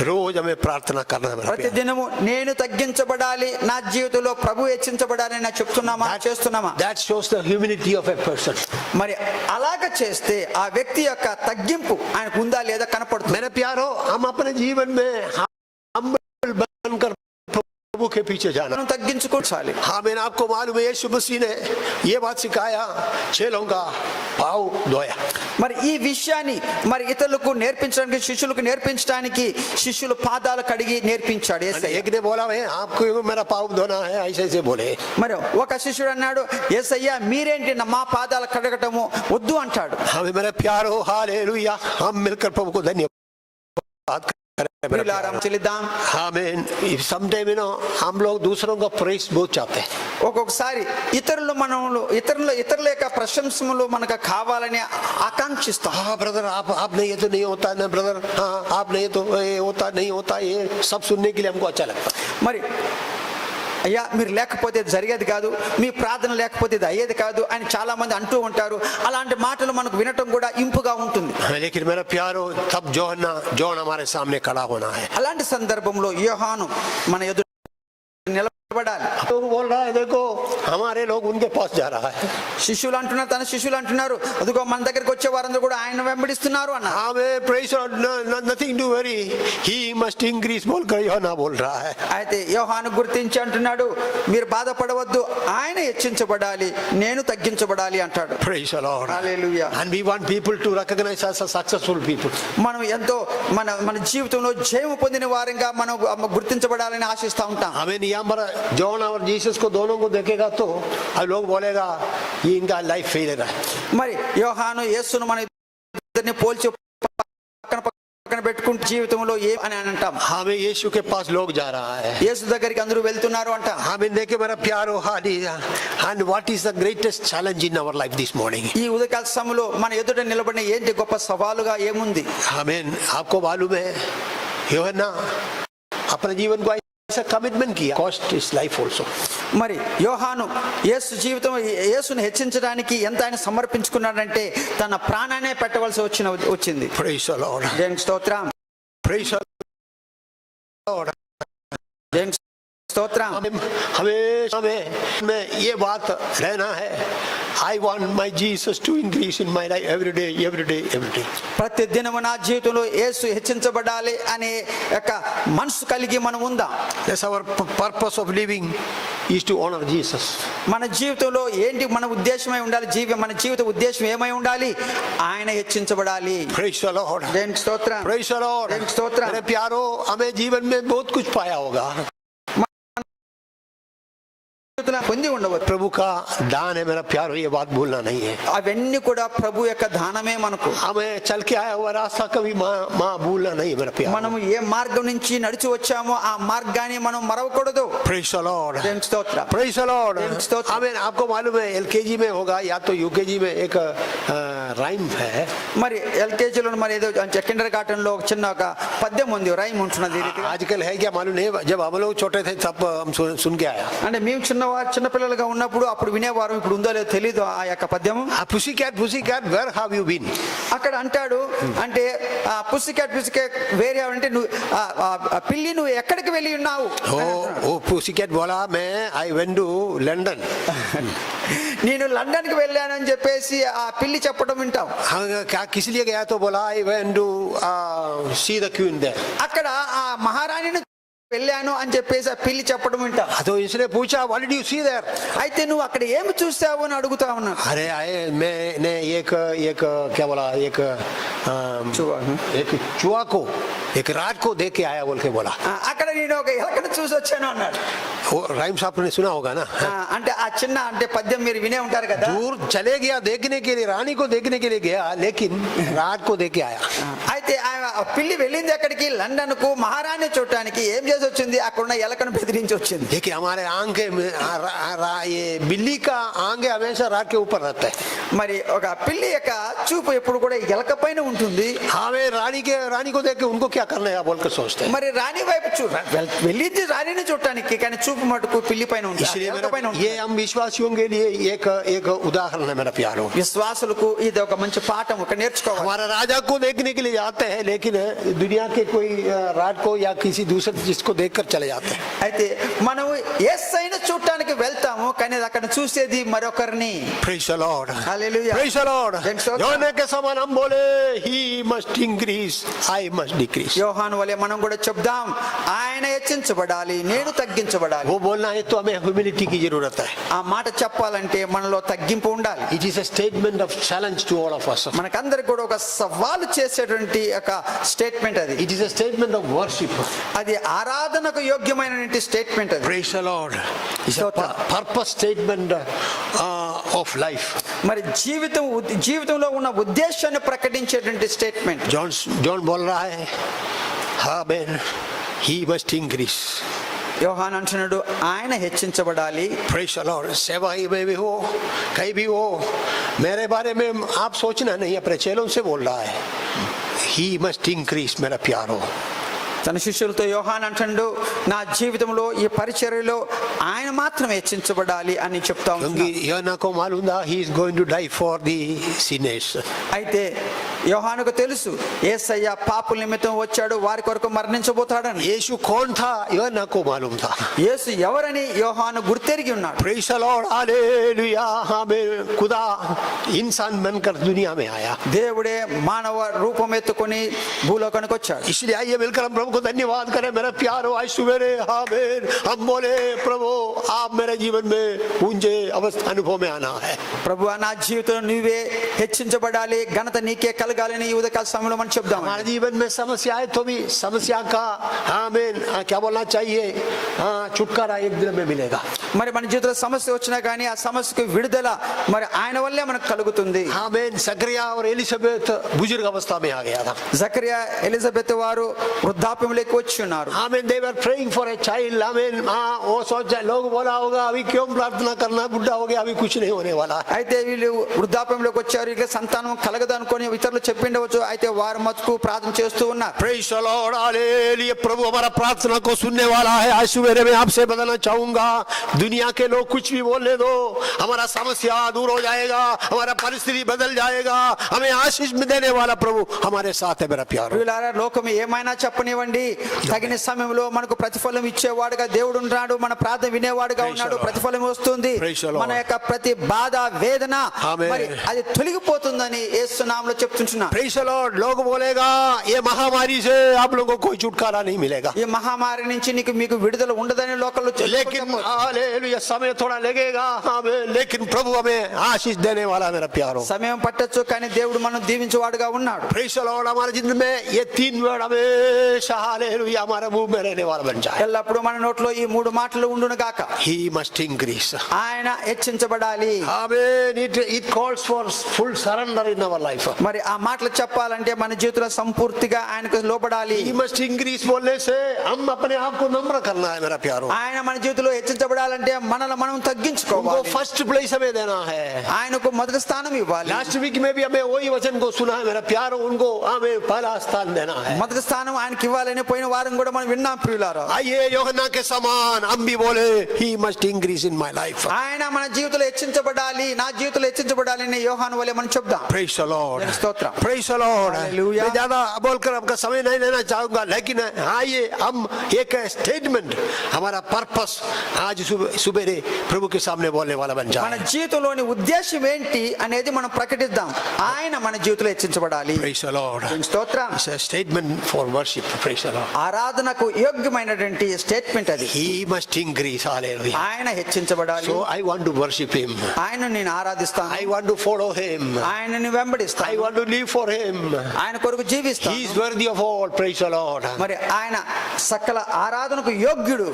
रोज हमें प्रार्थना करना है मेरा ప్రతి प्यारो. దినము నేను తగ్గించబడాలి, నా జీవితంలో ప్రభు హెచ్చించబడాలి అని చెప్తున్నామా, చేస్తున్నామా? That shows the humility of a person. మరి అలాగ చేస్తే ఆ వ్యక్తి యొక్క తగ్గింపు ఆయనకు ఉందా లేదా కనపడుతుంది. मेरे प्यारो, हम अपने जीवन में humble बनकर प्रभु के पीछे जाना. మనం తగ్గించుకోవాలి. हाँ, मैंने आपको मालूम है यीशु मसीह ने ये बात सिखाया, चेलों का पाँव धोया. మరి ఈ విషయాన్ని మరి ఇతరులకు నేర్పించడానికి, శిష్యులకు నేర్పించడానికి శిష్యుల పాదాలు కడిగి నేర్పించాడు యేసయ్య. एक ने बोला है आपको मेरा पाँव धोना है, ऐसे ऐसे बोले. మరి ఒక శిష్యుడు అన్నాడు, యేసయ్య మీరేంటి మా పాదాలు కడగటము వద్దు అంటాడు. हमें मेरे प्यारो हालेलुया, हम मिलकर प्रभु को धन्यवाद करें. ప్రియులారా, చెల్లిద్దాం. आमीन. समटाइम हम लोग दूसरों का प्रेस बहुत चाहते हैं. ఒక్కొక్కసారి ఇతరుల యొక్క ప్రశంసములు మనకు కావాలని ఆకాంక్షిస్తాం. हाँ ब्रदर, आप नहीं है तो नहीं होता ना ब्रदर. हाँ, आप नहीं तो ये होता नहीं होता, ये सब सुनने के लिए हमको अच्छा लगता है. మరి అయ్యా మీరు లేకపోతే ఇది జరిగేది కాదు, మీ ప్రార్థన లేకపోతే ఇది అయ్యేది కాదు అని చాలా మంది అంటూ ఉంటారు. అలాంటి మాటలు మనకు వినటం కూడా ఇంపుగా ఉంటుంది. लेकिन मेरा प्यारो, तब जॉन हमारे सामने खड़ा होना है. అలాంటి సందర్భంలో యోహాను మన ఎదురు నిలబడాలి. तो बोल रहा है देखो हमारे लोग उनके पास जा रहा है. శిష్యులు అంటున్నారు, తన శిష్యులు అంటున్నారు, అదిగో మన దగ్గరికి వచ్చే వారందరూ కూడా ఆయన వెంబడిస్తున్నారు అన్న. हमें press nothing to worry, he must increase बोलकर योना बोल रहा है. అయితే యోహాను గుర్తించి అంటున్నాడు, మీరు బాధపడవద్దు, ఆయన హెచ్చించబడాలి, నేను తగ్గించబడాలి అంటాడు. Praise the Lord. Hallelujah. And we want people to recognize us as successful people. మనం ఎంతో మన జీవితంలో జయము పొందిన వారంగా మనం గుర్తించబడాలని ఆశిస్తూ ఉంటాం. हमें यहाँ पर जॉन और जीसस को दोनों को देखेगा तो अब लोग बोलेगा ये इनका लाइफ फेलियर है. మరి యోహాను యేసును మన ఇద్దరిని పోల్చి పక్కన పెట్టుకుంటే జీవితంలో ఏ అని అంటాం. हमें यीशु के पास लोग जा रहा है. యేసు దగ్గరికి అందరూ వెళ్తున్నారు అంట. हमें देखे मेरा प्यारो hallelujah. And what is the greatest challenge in our life this morning? ఈ ఉదయకాల సమయంలో మన ఎదుట నిలబడిన ఏంటి గొప్ప సవాలుగా ఏముంది? आमीन. आपको मालूम है यूहन्ना अपने जीवन को ऐसा कमिटमेंट किया, कॉस्ट इज लाइफ आल्सो. మరి యోహాను యేసుని హెచ్చించడానికి ఎంత ఆయన సమర్పించుకున్నాడంటే తన ప్రాణాన్నే పెట్టవలసి వచ్చింది. Praise the Lord. దేవునికి స్తోత్రం. Praise the Lord. దేవునికి స్తోత్రం. हमेशा में ये बात रहना है, I want my Jesus to increase in my life every day, every day, every day. ప్రతి దినము నా జీవితంలో యేసు హెచ్చించబడాలి అనే యొక్క మనసు కలిగి మనం ఉందాం. That's our purpose of living, is to honor Jesus. మన జీవితంలో ఏంటి మన ఉద్దేశమై ఉండాలి? మన జీవిత ఉద్దేశం ఏమై ఉండాలి? ఆయన హెచ్చించబడాలి. Praise the Lord. దేవునికి స్తోత్రం. Praise the Lord. దేవునికి స్తోత్రం. मेरे प्यारो, हमें जीवन में बहुत कुछ पाया होगा. పొంది ఉండవచ్చు. प्रभु का दान है मेरा प्यारो, ये बात भूलना नहीं है. అవన్నీ కూడా ప్రభు యొక్క దానమే మనకు. हमें चल के आया हुआ रास्ता कभी माँ भूलना नहीं मेरा प्यारो. మనము ఏ మార్గం నుంచి నడిచి వచ్చామో ఆ మార్గాన్ని మనం మరవకూడదు. Praise the Lord. దేవునికి స్తోత్రం. Praise the Lord. దేవునికి స్తోత్రం. हमें आपको मालूम है LKG में होगा या तो UKG में एक राइम है. మరి ఎల్కేజీలో మరి ఏదో కిండర్ గార్డెన్ లో చిన్న ఒక పద్యం ఉంది, రైమ్ ఉంటున్నది. आजकल है क्या मालूम नहीं, जब हम लोग छोटे थे तब हम सुन के आया. అంటే మేము చిన్న చిన్నపిల్లలుగా ఉన్నప్పుడు అప్పుడు వినేవారు, ఇప్పుడు ఉందో లేదో తెలియదు ఆ యొక్క పద్యము. Pussy cat where have you been? అక్కడ అంటాడు, అంటే పుసి క్యాట్ వేరే అంటే నువ్వు పిల్లి నువ్వు ఎక్కడికి వెళ్ళి ఉన్నావు. ओ पुसी कैट बोला मैं आई वेंट टू लंदन. నేను లండన్ కి వెళ్ళాను అని చెప్పేసి ఆ పిల్లి చెప్పడం వింటాం. हाँ, क्या किस लिए गया? तो बोला I went to see the queen there. అక్కడ ఆ మహారాణిని వెళ్ళాను అని చెప్పేసి ఆ పిల్లి చెప్పడం వింటాం. तो इसने पूछा what did you see there? అయితే నువ్వు అక్కడ ఏమి చూసావు అని అడుగుతా ఉన్నాను. अरे आए मैंने एक क्या बोला, एक चूहा को, एक रात को देख के आया बोल के बोला. అక్కడ నేను ఒక ఎలకను చూసి వచ్చాను అన్నాడు. वो राइम्स आपने सुना होगा ना. అంటే ఆ చిన్న అంటే పద్యం మీరు వినే ఉంటారు కదా. दूर चले गया देखने के लिए, रानी को देखने के लिए गया, लेकिन रात को देख के आया. అయితే ఆ పిల్లి వెళ్ళింది ఎక్కడికి, లండన్ కు మహారాణి చూడటానికి. ఏం చేసి వచ్చింది, అక్కడున్న ఎలకను బెదిరించి వచ్చింది. देखिए हमारे आंखें ये बिल्ली का आंखें हमेशा रात के ऊपर रहता है. మరి ఒక పిల్లి యొక్క చూపు ఎప్పుడు కూడా ఎలక పైన ఉంటుంది. हमें रानी को देख के उनको क्या करना है बोल कर सोचते हैं. మరి రాణి వైపు వెళ్ళింది రాణిని చూడటానికి, కానీ చూపు మటుకు పిల్లి పైన ఉంటుంది, इसलिए ఎలక పైన ఉంటుంది. ये हम विश्वासियों के लिए एक उदाहरण है मेरा प्यारो. విశ్వాసులకు ఇది ఒక మంచి పాఠం, ఒక నేర్చుకోవాలి. हमारा राजा को देखने के लिए जाते हैं, लेकिन दुनिया के कोई रात को या किसी दूसरे चीज को देखकर चले जाते हैं. అయితే మనం యేసయ్యను చూడటానికి వెళ్తాము, కానీ అక్కడ చూసేది మరొకరిని. Praise the Lord. Hallelujah. Praise the Lord. Thanks, Lord. యోహాను के समान हम बोले he must increase, I must decrease. యోహాను వలె మనం కూడా చెప్దాం, ఆయన హెచ్చించబడాలి, నేను తగ్గించబడాలి. वो बोलना है तो हमें ह्यूमिलिटी की जरूरत है. ఆ మాట చెప్పాలంటే మనలో తగ్గింపు ఉండాలి. It is a statement of challenge to all of us. మనకందరికి కూడా ఒక సవాలు చేసేటువంటి ఒక స్టేట్మెంట్ అది. It is a statement of worship. అది ఆరాధనకు యోగ్యమైనటువంటి స్టేట్మెంట్ అది. Praise the Lord. It's a purpose statement of life. మరి జీవితంలో ఉన్న ఉద్దేశాన్ని ప్రకటించేటువంటి స్టేట్మెంట్. John बोल रहा है, amen, he must increase. యోహాన్ అంటున్నాడు, ఆయన హెచ్చించబడాలి. Praise the Lord. सेवाई में भी हो, कहीं भी हो, मेरे बारे में आप सोचना नहीं, अपने चेलों से बोल रहा है, he must increase मेरा प्यारो. తన శిష్యులతో యోహాన్ అంటాడు, నా జీవితంలో ఈ పరిచర్యలో ఆయన మాత్రమే హెచ్చించబడాలి అని చెప్తా क्योंकि ఉన్నాడు. యోనా को मालूम था he is going to die for the sinners. అయితే యోహానుకు తెలుసు, యేసయ్య పాపుల నిమిత్తం వచ్చాడు, వారి కొరకు మరణించబోతాడని. यीशु कौन था యోనా को मालूम था. యేసు ఎవరని యోహాను గుర్తెరిగి ఉన్నాడు. Praise the Lord. हालेलुया. हमें खुदा इंसान बनकर दुनिया में आया. దేవుడే మానవ రూపం ఎత్తుకొని భూలోకానికి వచ్చాడు. इसलिए आइए मिलकर हम प्रभु को धन्यवाद करें. मेरे प्यारो आज सुबह आमेन हम बोले, प्रभु आप मेरे जीवन में ऊंचे अवस्था अनुभव में आना है. ప్రభువా, నా జీవితంలో నువ్వే హెచ్చించబడాలి, ఘనత నీకే కలగాలని ఈ ఉదయకాల సమయంలో మనం చెప్దాం. हमारे जीवन में समस्या है तो भी समस्या का आमेन क्या बोलना चाहिए, छुटकारा एक दिन में मिलेगा. మరి మన జీవితంలో సమస్య వచ్చినా కానీ ఆ సమస్యకు విడుదల మరి ఆయన వల్లే మనకు కలుగుతుంది. आमेन. जकरिया और एलिजाबेथ बुजुर्ग अवस्था में आ गया था. జకరియా ఎలిజబెత్ వారు వృద్ధాప్యంలోకి వచ్చి ఉన్నారు. आमेन. they were praying for a child. आमेन. वो सोचा लोग बोला होगा अभी क्यों प्रार्थना करना, बुढ़ा हो गया, अभी कुछ नहीं होने वाला. అయితే వీళ్ళు వృద్ధాప్యంలోకి వచ్చారు, ఇక సంతానం కలగదు అనుకొని ఇతరులు చెప్పిండవచ్చు, అయితే వారు మతుకు ప్రార్థన చేస్తూ ఉన్నారు. Praise the Lord. हालेलुया. प्रभु हमारा प्रार्थना को सुनने वाला है. आज सुबह मैं आपसे बताना चाहूंगा, दुनिया के लोग कुछ भी बोलने दो, हमारा समस्या दूर हो जाएगा, हमारा परिस्थिति बदल जाएगा. हमें आशीष में देने वाला प्रभु हमारे साथ है मेरा प्यारो. వీళ్ళారా, లోకం ఏమైనా చెప్పనివ్వండి, తగిన సమయంలో మనకు ప్రతిఫలం ఇచ్చేవాడుగా దేవుడు ఉన్నాడు. మన ప్రార్థన వినేవాడుగా ఉన్నాడు. ప్రతిఫలం వస్తుంది. మన యొక్క ప్రతి బాధ వేదన మరి అది తొలగిపోతుందని యేసు నామములో చెప్తుంటున్నా. Praise the Lord. लोग बोलेगा ये महामारी से आप लोगों को कोई छुटकारा नहीं मिलेगा. ఈ మహమ్మారి నుంచి మీకు విడుదల ఉండదని లోకంలో लेकिन हालेलुया समय थोड़ा लगेगा. आमीन. लेकिन प्रभु हमें आशीष देने वाला मेरा प्यारो. సమయం పట్టొచ్చు, కానీ దేవుడు మనం దీవించేవాడుగా ఉన్నాడు. Praise the Lord. हमारे जिंदगी में ये 3 वर्ड हमेशा हालेलुया हमारे मुंह में रहने वाला बन जाए. ఎల్లప్పుడూ మన నోట్లో ఈ 3 మాటలు ఉండును గాక. He must increase. ఆయన హెచ్చించబడాలి. Amen. It calls for full surrender in our life. మరి ఆ మాటలు చెప్పాలంటే మన జీవితంలో సంపూర్తిగా ఆయనకు లోబడాలి. He must increase बोलने से हम अपने आप को नम्र करना है मेरा प्यारो. ఆయన మన జీవితంలో హెచ్చించబడాలంటే మనల్ని మనం उनको తగ్గించుకోవాలి. फर्स्ट प्लेस हमें देना है. ఆయనకు మొదటి స్థానం ఇవ్వాలి. लास्ट वीक में भी हमें वही वचन को सुना है मेरा प्यारो, उनको हमें पहला स्थान देना है. మొదటి స్థానం ఆయనకి ఇవ్వాలని పోయిన వారం కూడా మనం విన్నాం ప్రియులారా. आइए యోహన్నా के समान हम भी बोले he must increase in my life. ఆయన మన జీవితంలో హెచ్చించబడాలి, నా జీవితంలో హెచ్చించబడాలి అని యోహాను వలె మనం చెప్దాం. Praise the Lord. స్తోత్రం. Praise the Lord. Hallelujah. मैं ज्यादा बोलकर आपका समय नहीं लेना चाहूंगा, लेकिन आइए हम एक स्टेटमेंट हमारा पर्पस आज सुबेरे प्रभु के सामने बोलने वाला बन మన जाए. జీవితంలోని ఉద్దేశం ఏంటి అనేది మనం ప్రకటిద్దాం. ఆయన మన జీవితంలో హెచ్చించబడాలి. Praise the Lord. స్తోత్రం. It's a statement for worship. Praise the Lord. ఆరాధనకు యోగ్యమైనటువంటి స్టేట్మెంట్ అది. He must increase. Hallelujah. ఆయన హెచ్చించబడాలి. So I want to worship him. ఆయన నేను ఆరాధిస్తాను. I want to follow him. ఆయనని I వెంబడిస్తాను. want to live for him. ఆయన కొరకు He జీవిస్తాను. is worthy of all. Praise the Lord. మరి ఆయన సకల ఆరాధనకు యోగ్యుడు.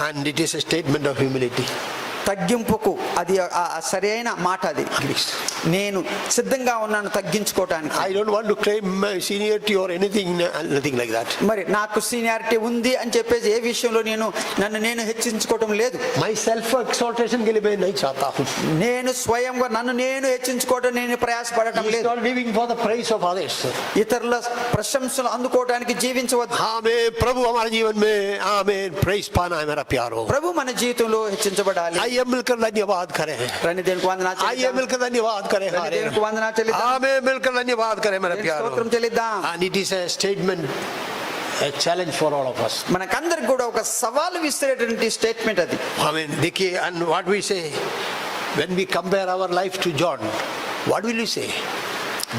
And it is a statement of humility. తగ్గింపుకు అది సరైన మాట. అది నేను సిద్ధంగా ఉన్నాను తగ్గించుకోవటానికి. I don't want to claim my seniority or anything, nothing like that. మరి నాకు సీనియారిటీ ఉంది అని చెప్పేసి ఏ విషయంలో నన్ను నేను హెచ్చించుకోవటం లేదు. मैं सेल्फ एक्सॉल्टेशन के लिए मैं नहीं चाहता हूँ. నేను స్వయంగా నన్ను నేను హెచ్చించుకోవటం నేను ప్రయాసపడటం He is లేదు. not living for the praise of others. ఇతరుల ప్రశంసలు అందుకోవడానికి జీవించవద్దు. आमेन. प्रभु हमारे जीवन में आमेन प्रेस पाना है मेरा प्यारो. ప్రభు మన జీవితంలో హెచ్చించబడాలి. आइए मिलकर धन्यवाद करें. రండి దేవునికి వందనాలు आइए చెల్లిద్దాం. मिलकर धन्यवाद करें. రండి దేవునికి వందనాలు చెల్లిద్దాం. आमेन. मिलकर धन्यवाद करें मेरा प्यारो. స్తోత్రం చెల్లిద్దాం. And it is a statement, a challenge for all of us. మనకందరికి కూడా ఒక సవాలు విసిరేటువంటి స్టేట్మెంట్ అది. आमेन. देखिए, and what we say when we compare our life to John, what will we say?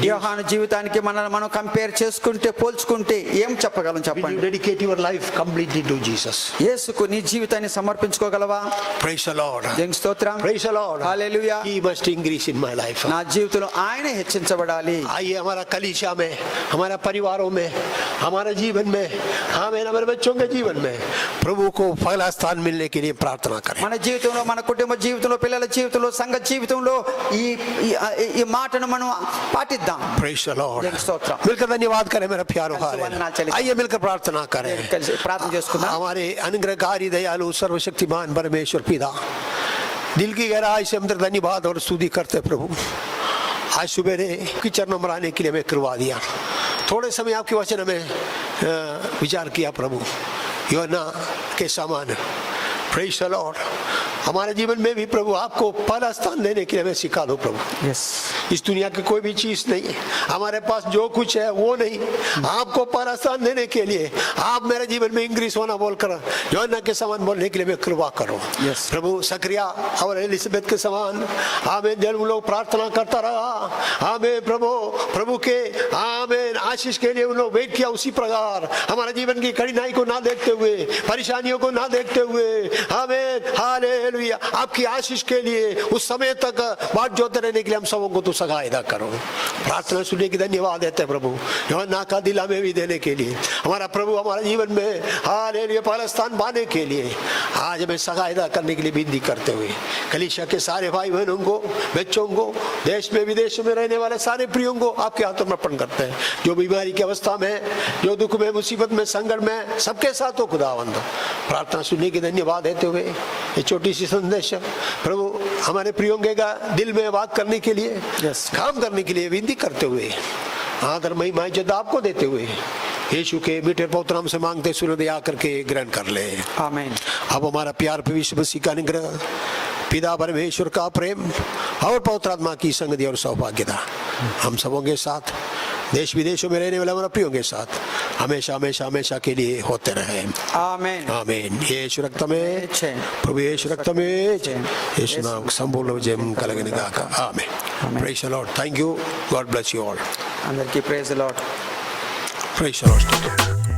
యోహాను జీవితానికి మనల్ని మనం కంపేర్ చేసుకుంటే పోల్చుకుంటే ఏం చెప్పగలం Will you చెప్పండి. dedicate your life completely to Jesus? యేసుకు నీ జీవితాన్ని సమర్పించుకోగలవా? Praise the Lord. దేవునికి స్తోత్రం. Praise the Lord. Hallelujah. He must increase in my life. నా జీవితంలో ఆయన హెచ్చించబడాలి. आइए हमारा कलीसिया में, हमारा परिवारों में, हमारे जीवन में, हमें हमारे बच्चों के जीवन में प्रभु को पहला स्थान मिलने के लिए प्रार्थना करें. మన జీవితంలో మన కుటుంబ జీవితంలో పిల్లల జీవితంలో సంఘ జీవితంలో ఈ మాటను మనం పాటిద్దాం. Praise the Lord. దేవునికి స్తోత్రం. मिलकर धन्यवाद करें मेरा प्यारो. వందనాలు చెల్లిద్దాం. आइए मिलकर प्रार्थना करें. కలిసి ప్రార్థన చేసుకుందాం. हमारे अनुग्रहकारी दयालु सर्वशक्तिमान परमेश्वर पिता, दिल की गहराई से हम तेरा धन्यवाद और स्तुति करते प्रभु. आज सुबह की चरणों में आने के लिए हमें करवा दिया. थोड़े समय आपके वचन हमें विचार किया प्रभु, यूहन्ना के समान. Praise the Lord. हमारे जीवन में भी प्रभु आपको पहला स्थान देने के लिए हमें सिखा दो प्रभु. इस दुनिया की कोई भी चीज नहीं, हमारे पास जो कुछ है वो नहीं, आपको पहला स्थान देने के लिए आप मेरे जीवन में इंक्रीज होना बोलकर यूहन्ना के समान बोलने के लिए मैं कृपा करो. प्रभु सकरिया और एलिजाबेथ के समान आमेन जब उन लोग प्रार्थना करता रहा, आमेन प्रभु के आमेन आशीष के लिए उन लोग वेट किया, उसी प्रकार हमारे जीवन की कठिनाई को ना देखते हुए, परेशानियों को ना देखते हुए आमेन हालेलुया आपकी आशीष के लिए उस समय तक बात जोते रहने के लिए हम सबों को तो सहायता करो. प्रार्थना सुनने की धन्यवाद देते प्रभु. यूहन्ना का दिल हमें भी देने के लिए हमारा प्रभु हमारे जीवन में हालेलुया पहला स्थान पाने के लिए आज हमें सहायता करने के लिए विनती करते हुए कलीसिया के सारे भाई बहनों को, बच्चों को, देश में विदेशों में रहने वाले सारे प्रियों को आपके हाथों में अर्पण करते हैं. जो बीमारी की अवस्था में, जो दुख में, मुसीबत में, संकट में, सबके साथ हो खुदावंद. प्रार्थना सुनने की धन्यवाद देते हुए ये छोटी सी संदेश प्रभु हमारे प्रियों के दिल में बात करने के लिए, काम करने के लिए विनती करते हुए आदर महिमा इज्जत आपको देते हुए यीशु के मीठे पवित्र नाम से मांगते सुनो दया करके ग्रहण कर ले. आमीन. अब हमारा प्यार विश्व मसीह का अनुग्रह, पिता परमेश्वर का प्रेम और पवित्र आत्मा की संगति और सौभाग्यता हम सबों के साथ, देश विदेशों में रहने वाले हमारे प्रियों के साथ हमेशा हमेशा हमेशा के लिए होते रहे. आमीन. आमीन. यीशु रक्त में, प्रभु यीशु रक्त में, यीशु नाम संपूर्ण विजय कलगने का. आमीन. Praise the Lord. Thank you. God bless you all. అందరికీ praise the Lord. Praise the Lord.